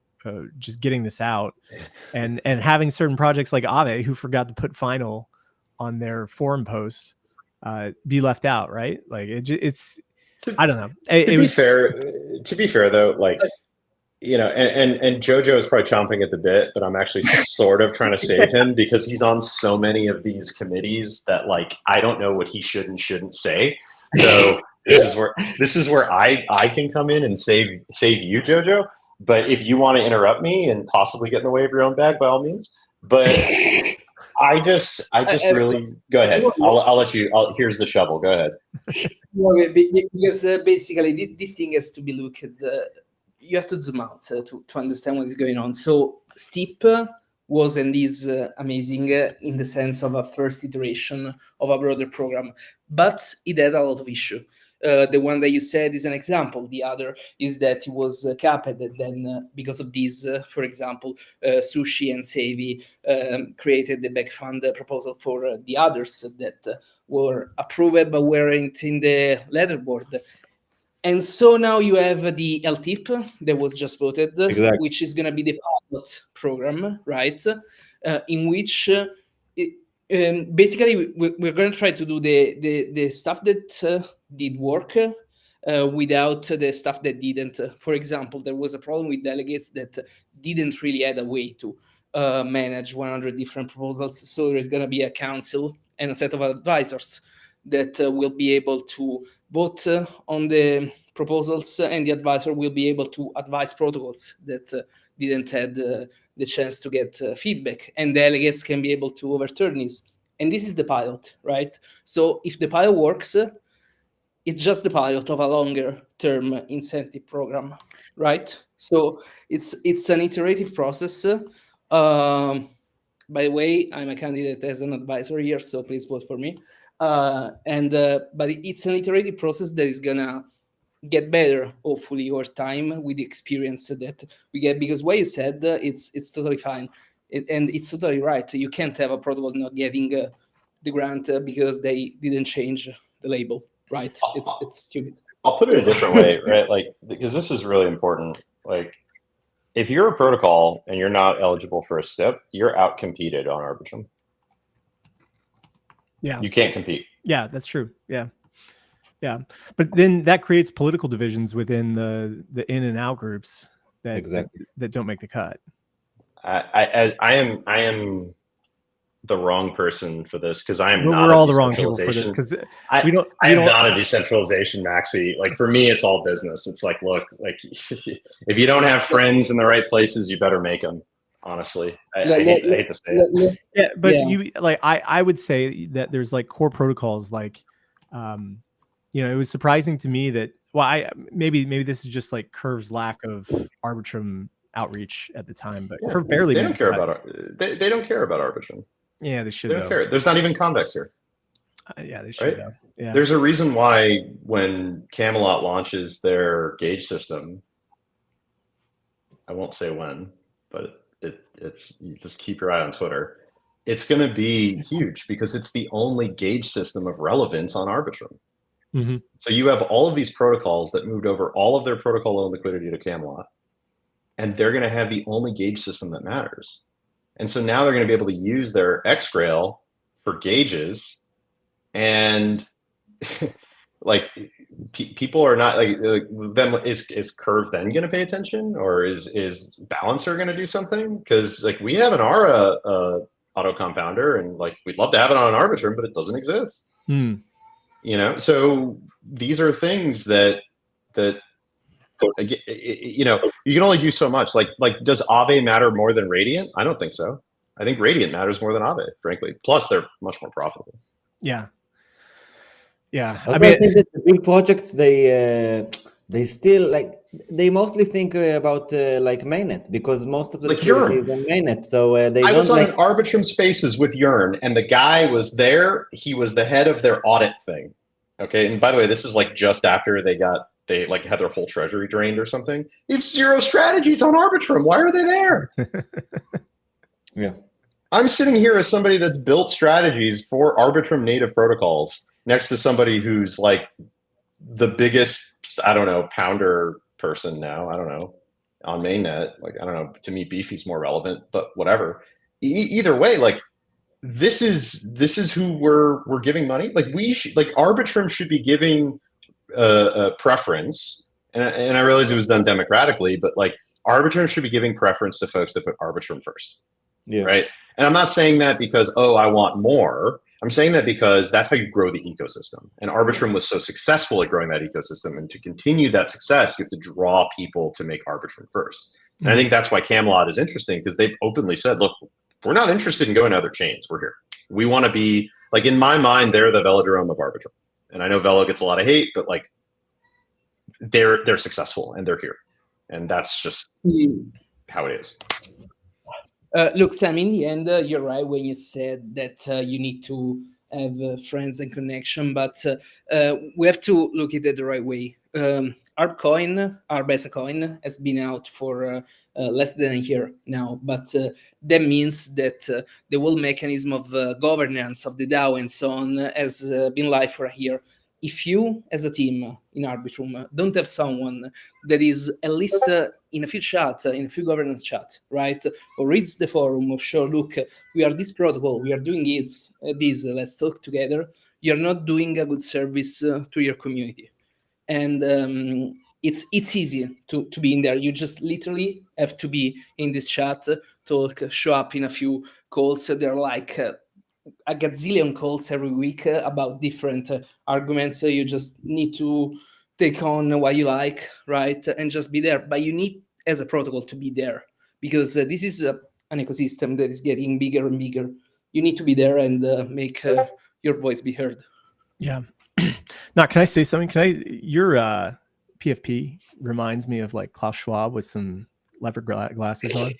just getting this out and having certain projects like Aave, who forgot to put final on their forum post, be left out, right? Like it's I don't know. To be fair though, like, you know, and JoJo is probably chomping at the bit, but I'm actually sort of trying to save him because he's on so many of these committees that like I don't know what he should and shouldn't say. So this is where I can come in and save you, JoJo. But if you want to interrupt me and possibly get in the way of your own bag, by all means. But I just really go ahead. I'll let you. Here's the shovel. Go ahead. Because basically this thing has to be looked at. You have to zoom out to understand what is going on. So Steep was and is amazing in the sense of a first iteration of a broader program, but it had a lot of issues. The one that you said is an example. The other is that it was capped. And then because of this, for example, Sushi and Savvy created the back fund proposal for the others that were approved but weren't in the leaderboard. And so now you have the LTIP that was just voted, which is going to be the pilot program, right? In which basically we're going to try to do the stuff that did work without the stuff that didn't. For example, there was a problem with delegates that didn't really have a way to manage 100 different proposals. So there's going to be a council and a set of advisors that will be able to vote on the proposals, and the advisor will be able to advise protocols that didn't have the chance to get feedback, and delegates can be able to overturn this. And this is the pilot, right? So if the pilot works, it's just the pilot of a longer term incentive program, right? So it's an iterative process. By the way, I'm a candidate as an advisor here, so please vote for me. But it's an iterative process that is gonna get better, hopefully, over time with the experience that we get. Because what you said, it's totally fine, and it's totally right. You can't have a protocol not getting the grant because they didn't change the label, right? It's stupid. I'll put it a different way, right? Like, because this is really important. Like, if you're a protocol and you're not eligible for a SIP, you're out-competed on Arbitrum. Yeah. You can't compete. Yeah, that's true. Yeah. Yeah. But then that creates political divisions within the in and out groups that don't make the cut. I am the wrong person for this because I am We're not all a the wrong people for this decentralization. because we don't. I am not a decentralization maxi. Like for me, it's all business. It's like, look, like if you don't have friends in the right places, you better make them. Honestly, I hate to say it. Yeah, but Yeah. you like I would say that there's like core protocols like, you know, it was surprising to me that maybe this is just like Curve's lack of Arbitrum outreach at the time, but Yeah, Curve barely. They don't care about they don't care about Arbitrum. Yeah, they should. They don't care. There's not even convex here. Yeah, they should. Right? Though. Yeah. There's a reason why when Camelot launches their gauge system, I won't say when, but it's you just keep your eye on Twitter. It's going to be huge because it's the only gauge system of relevance on Arbitrum. Mm-hmm. So you have all of these protocols that moved over all of their protocol owned liquidity to Camelot, and they're going to have the only gauge system that matters. And so now they're going to be able to use their X-Grail for gauges, and like people are not like them. Is Curve then going to pay attention, or is Balancer going to do something? Because like we have an Ara auto compounder, and like we'd love to have it on an Arbitrum, but it doesn't exist. Mm. You know, so these are things that you know, you can only do so much. Like does Aave matter more than Radiant? I don't think so. I think Radiant matters more than Aave, frankly. Plus, they're much more profitable. Yeah. Yeah. I think that the big projects they still like they mostly think about like mainnet because most of the Like liquidity is on mainnet. So they I don't was on like an Arbitrum Spaces with Yearn, and the guy was there. He was the head of their audit thing. Okay, and by the way, this is like just after they like had their whole treasury drained or something. If zero strategies on Arbitrum, why are they there? Yeah. I'm sitting here as somebody that's built strategies for Arbitrum native protocols next to somebody who's like the biggest, I don't know, pounder person now. I don't know, on mainnet. Like, I don't know, to me, Beefy's more relevant, but whatever. Either way, like this is who we're giving money. Like Arbitrum should be giving a preference, and I realize it was done democratically, but like Arbitrum should be giving preference to folks that put Arbitrum first. Yeah. Right. And I'm not saying that because, oh, I want more. I'm saying that because that's how you grow the ecosystem. And Arbitrum was so successful at growing that ecosystem. And to continue that success, you have to draw people to make Arbitrum first. And I think that's why Camelot is interesting, because they've openly said, look, we're not interested in going to other chains. We're here. We want to be, like, in my mind, they're the Velodrome of Arbitrum. And I know Velo gets a lot of hate, but like they're successful and they're here. And that's just how it is. Look, Sam, in the end, you're right when you said that you need to have friends and connection, but we have to look at it the right way. Arbcoin, Arbesa coin, has been out for less than a year now, but that means that the whole mechanism of governance of the DAO and so on has been live for a year. If you, as a team in Arbitrum, don't have someone that is at least in a few chats, in a few governance chat, right, or reads the forum of sure, look, we are this protocol, we are doing this, let's talk together, you're not doing a good service to your community. And it's easy to be in there. You just literally have to be in this chat, talk, show up in a few calls. They're like a gazillion calls every week about different arguments. You just need to take on what you like, right? And just be there. But you need, as a protocol, to be there because this is an ecosystem that is getting bigger and bigger. You need to be there and make your voice be heard. Yeah. Now, can I say something? Your PFP reminds me of like Klaus Schwab with some leopard glasses on.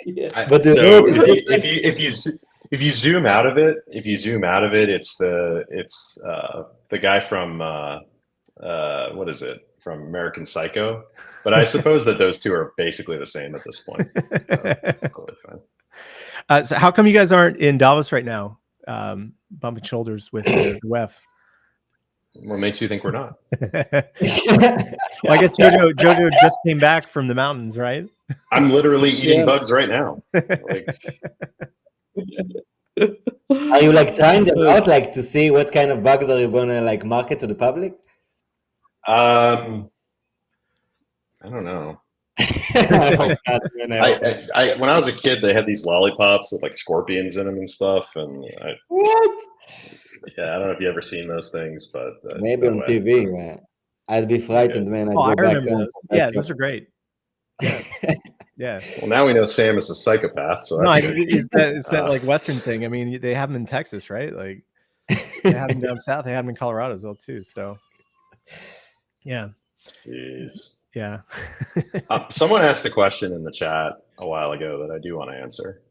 Yeah. But So if you zoom out of it, it's the guy from what is it, from American Psycho? But I suppose that those two are basically the same at this point. So it's totally fine. So how come you guys aren't in Davos right now, bumping shoulders with the WEF? What makes you think we're not? Well, I guess JoJo just came back from the mountains, right? I'm literally eating bugs right now. Like, Are you like trying them out, like to see what kind of bugs are you gonna like market to the public? I don't know. I hope not, man, I hope not. When I was a kid, they had these lollipops with like scorpions in them and stuff, and What? yeah, I don't know if you ever seen those things, but Maybe on TV, man. I'd be frightened, man. I'd Oh, I go back remember home. those. Yeah, those are great. Yeah. Yeah. Well, now we know Sam is a psychopath, so No, that's good. it's that like Western thing. I mean, they have them in Texas, right? Like they have them down south. They have them in Colorado as well too. So, yeah. Jeez. Yeah. Someone asked a question in the chat a while ago that I do want to answer.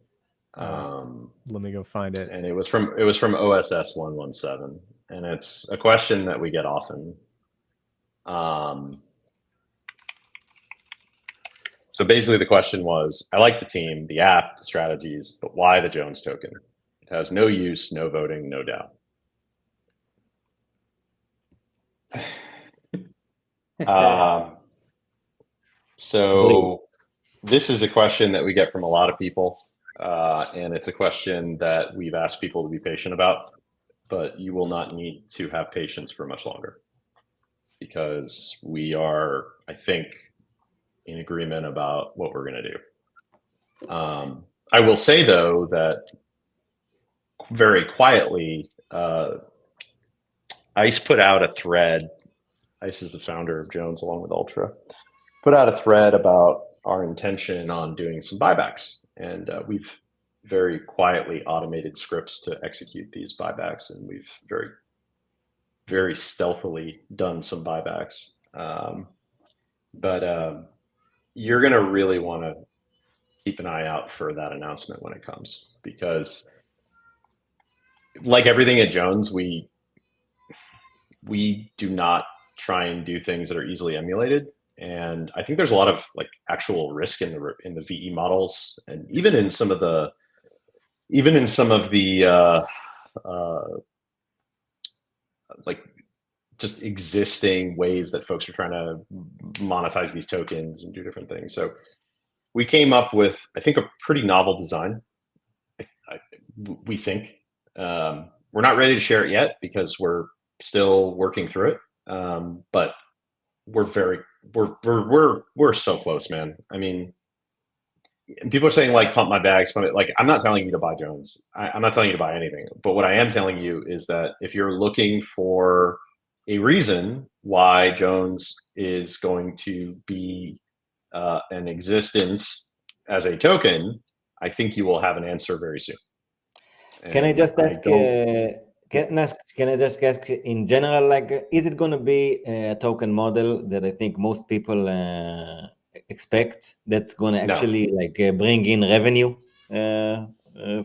Let me go find it. And it was from OSS 117, and it's a question that we get often. So basically the question was, I like the team, the app, the strategies, but why the Jones token? It has no use, no voting, no DAO. So this is a question that we get from a lot of people, and it's a question that we've asked people to be patient about, but you will not need to have patience for much longer, because we are, I think, in agreement about what we're going to do. I will say, though, that very quietly, ICE put out a thread. ICE is the founder of Jones along with Ultra. Put out a thread about our intention on doing some buybacks. And we've very quietly automated scripts to execute these buybacks. And we've very, very stealthily done some buybacks. But you're going to really want to keep an eye out for that announcement when it comes, because like everything at Jones, we do not try and do things that are easily emulated. And I think there's a lot of like actual risk in the VE models, and even in some of the like just existing ways that folks are trying to monetize these tokens and do different things. So we came up with, I think, a pretty novel design. We think we're not ready to share it yet because we're still working through it. But we're so close, man. I mean, people are saying like pump my bags, like I'm not telling you to buy Jones. I'm not telling you to buy anything. But what I am telling you is that if you're looking for a reason why Jones is going to be an existence as a token, I think you will have an answer very soon. Can I just ask? Can I just ask in general, like, is it going to be a token model that I think most people expect that's going to actually bring in revenue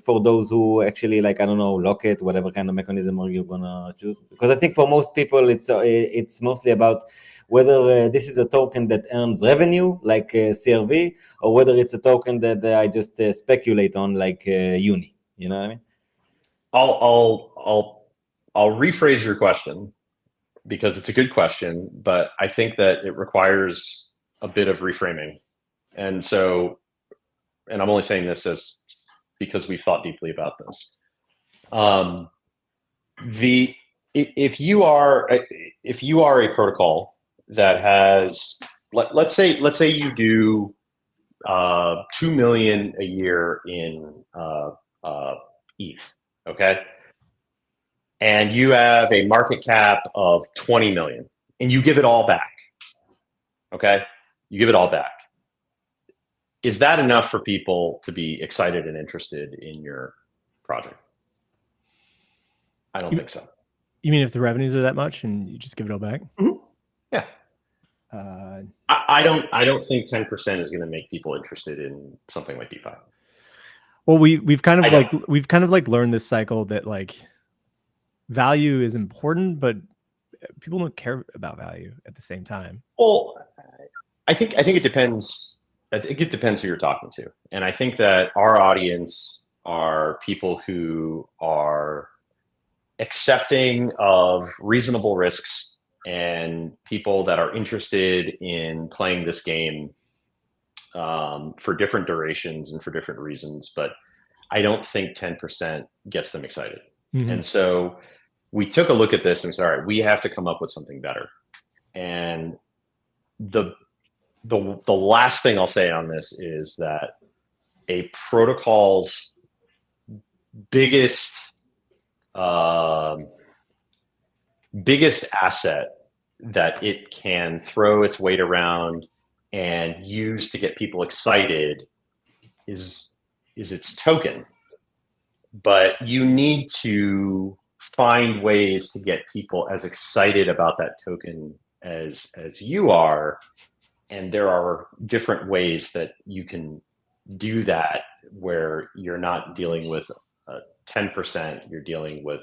for those who actually, like, I don't know, lock it, whatever kind of mechanism are you going to choose? Because I think for most people, it's mostly about whether this is a token that earns revenue, like CRV, or whether it's a token that I just speculate on, like Uni. You know what I mean? I'll rephrase your question because it's a good question, but I think that it requires a bit of reframing. And I'm only saying this because we've thought deeply about this. If you are a protocol that has, let's say you do 2 million a year in ETH, okay? And you have a market cap of 20 million and you give it all back, okay? You give it all back. Is that enough for people to be excited and interested in your project? I don't think so. You mean if the revenues are that much and you just give it all back? Mm-hmm. Yeah. I don't think 10% is going to make people interested in something like DeFi. Well, we've kind of learned this cycle that like value is important, but people don't care about value at the same time. Well, I think it depends. I think it depends who you're talking to, and I think that our audience are people who are accepting of reasonable risks and people that are interested in playing this game for different durations and for different reasons. But I don't think 10% gets them excited. Mm-hmm. And so we took a look at this and said, all right, we have to come up with something better. And the last thing I'll say on this is that a protocol's biggest asset that it can throw its weight around and use to get people excited is its token. But you need to find ways to get people as excited about that token as you are, and there are different ways that you can do that where you're not dealing with 10%, you're dealing with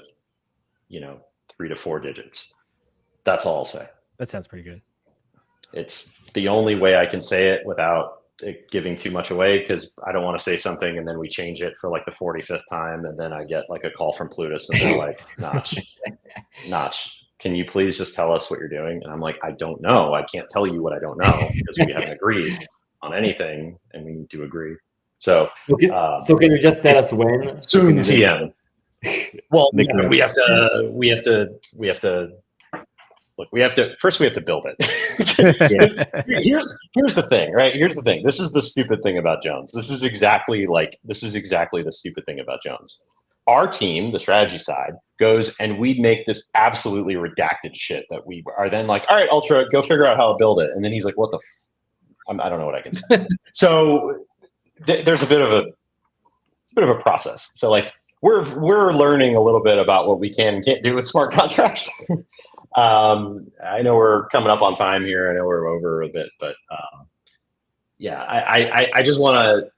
3 to 4 digits. That's all I'll say. That sounds pretty good. It's the only way I can say it without it giving too much away, because I don't want to say something and then we change it for like the 45th time, and then I get like a call from Plutus and they're like, Notch, can you please just tell us what you're doing? And I'm like, I don't know. I can't tell you what I don't know because we haven't agreed on anything, and we need to agree. So can you just tell us when? Soon, TM. Well, we have to. Look, we have to build it. Here's the thing, right? Here's the thing. This is the stupid thing about Jones. This is exactly the stupid thing about Jones. Our team, the strategy side, goes and we make this absolutely redacted shit that we are then like, all right, Ultra, go figure out how to build it. And then he's like, what the I don't know what I can say. So there's a bit of a process. So like we're learning a little bit about what we can and can't do with smart contracts. I know we're coming up on time here. I know we're over a bit, but yeah, I just want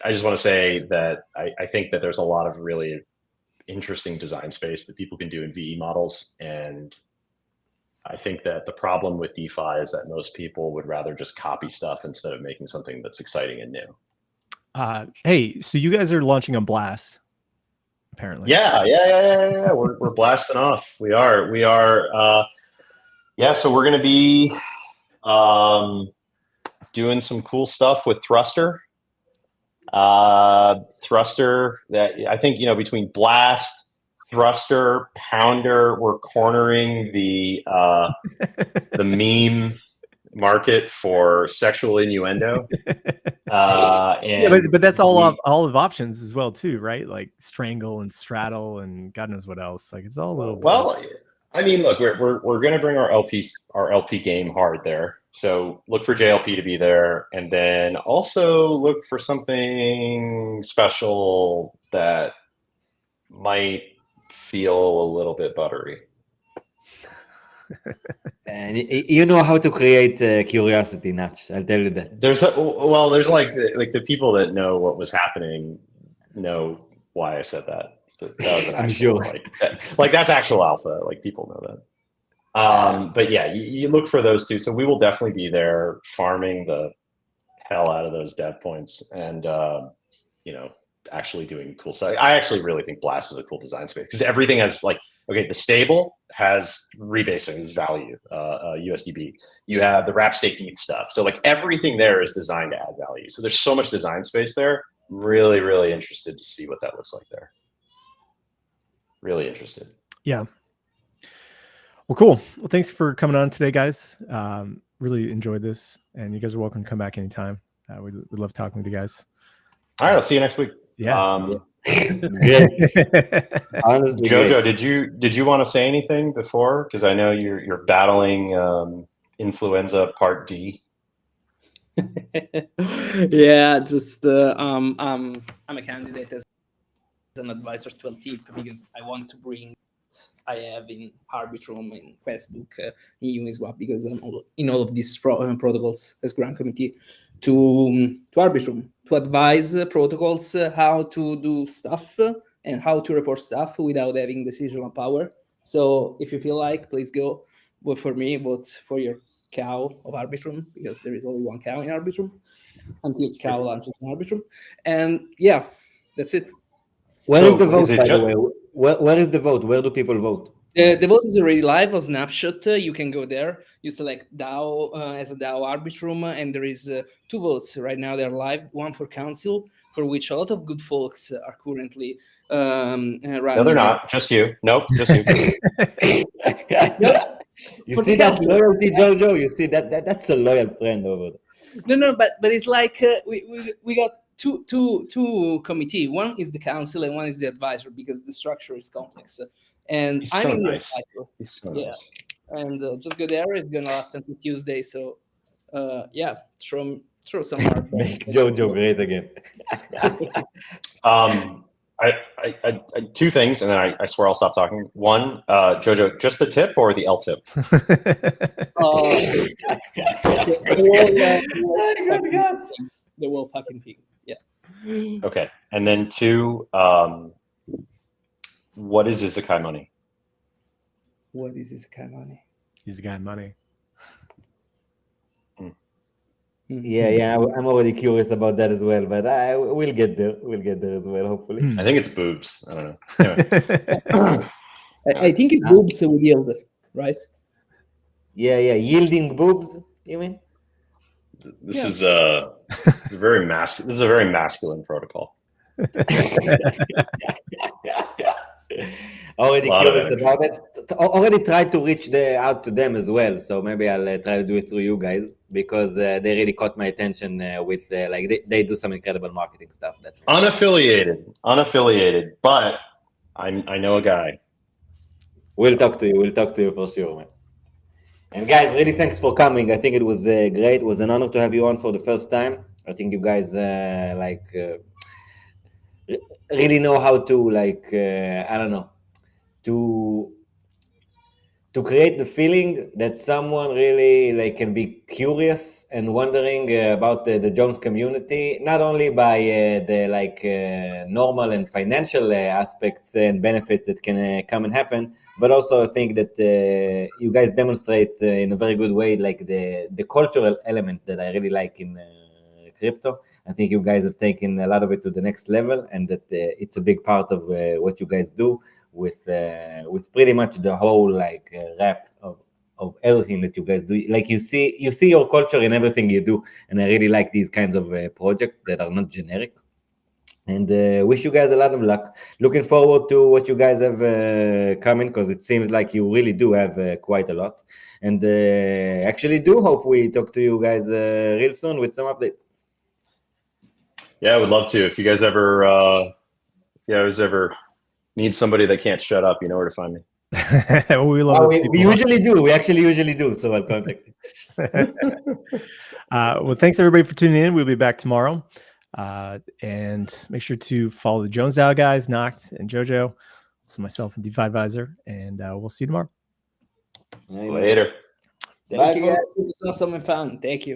to say that I think that there's a lot of really interesting design space that people can do in VE models, and I think that the problem with DeFi is that most people would rather just copy stuff instead of making something that's exciting and new. Hey, so you guys are launching on Blast, apparently. Yeah. We're blasting off. We are. Yeah. So we're going to be doing some cool stuff with Thruster. That I think between Blast, Thruster, Pounder, we're cornering the meme market for sexual innuendo. But that's all of options as well too, right? Like strangle and straddle and God knows what else. Like it's all a little bit. Well, I mean, look, we're going to bring our LP game hard there. So look for JLP to be there, and then also look for something special that might feel a little bit buttery. And you know how to create curiosity, Natch. I'll tell you that. There's like the people that know what was happening know why I said that. That was an I'm sure. Like that's actual alpha. Like people know that. But yeah, you look for those two. So we will definitely be there farming the hell out of those dev points and, actually doing cool stuff. I actually really think Blast is a cool design space because everything has the stable has rebasing as value, USDB. You have the wrap stake ETH stuff. So everything there is designed to add value. So there's so much design space there. Really, really interested to see what that looks like there. Really interested. Yeah. Well, cool. Well, thanks for coming on today, guys. Really enjoyed this, and you guys are welcome to come back anytime. We'd love talking with you guys. All right, I'll see you next week. Yeah. Honestly, JoJo, did you want to say anything before? Because I know you're battling influenza part D. Yeah, just I'm a candidate as an advisor to LTIP because I want to bring I have in Arbitrum, in Questbook, in Uniswap, because I'm in all of these protocols as grant committee to Arbitrum to advise protocols how to do stuff and how to report stuff without having decisional power. So if you feel like, please go vote for me, vote for your cow of Arbitrum, because there is only one cow in Arbitrum until cow launches in Arbitrum. And yeah, that's it. Where is the vote, by the way? Where is the vote? Where do people vote? The vote is already live on Snapshot. You can go there. You select DAO as a DAO Arbitrum, and there is 2 votes right now. They're live. One for council, for which a lot of good folks are currently running. No, they're not. Just you. Nope, just you. You see that loyalty, JoJo? You see that's a loyal friend over there. No, but it's like we got two committee. One is the council and one is the advisor because the structure is complex. And He's I'm so in the nice. advisor. He's so Yeah. nice. And Just Go There is gonna last until Tuesday. So yeah, throw some hard. Make JoJo great again. I two things, and then I swear I'll stop talking. One, JoJo, just the tip or the L tip? The whole fucking thing. Yeah. Okay, and then two, what is Isekai money? What is this kind of money? He's the guy in money. Yeah, I'm already curious about that as well, but we'll get there. We'll get there as well, hopefully. I think it's boobs. I don't know. Anyway. I think it's boobs with yield, right? Yeah, yielding boobs, you mean? This is a very masculine protocol. Already Lot of curious energy. about it. Already tried to reach out to them as well, so maybe I'll try to do it through you guys because they really caught my attention with like they do some incredible marketing stuff. That's right. Unaffiliated, but I know a guy. We'll talk to you for sure, man. And guys, really thanks for coming. I think it was great. It was an honor to have you on for the first time. I think you guys really know how to I don't know, to create the feeling that someone really can be curious and wondering about the Jones community, not only by the normal and financial aspects and benefits that can come and happen, but also I think that you guys demonstrate in a very good way like the cultural element that I really like in crypto. I think you guys have taken a lot of it to the next level, and that it's a big part of what you guys do with pretty much the whole wrap of everything that you guys do. Like you see your culture in everything you do, and I really like these kinds of projects that are not generic. And wish you guys a lot of luck. Looking forward to what you guys have coming, because it seems like you really do have quite a lot. And actually do hope we talk to you guys real soon with some updates. Yeah, I would love to. If you guys ever, need somebody that can't shut up, you know where to find me. We usually do. We actually usually do. So I'll contact you. Well, thanks everybody for tuning in. We'll be back tomorrow. And make sure to follow the Jones DAO guys, Noct and JoJo, also myself and DeFi Advisor, and we'll see you tomorrow. Later. Thank you guys. It was awesome and fun. Thank you.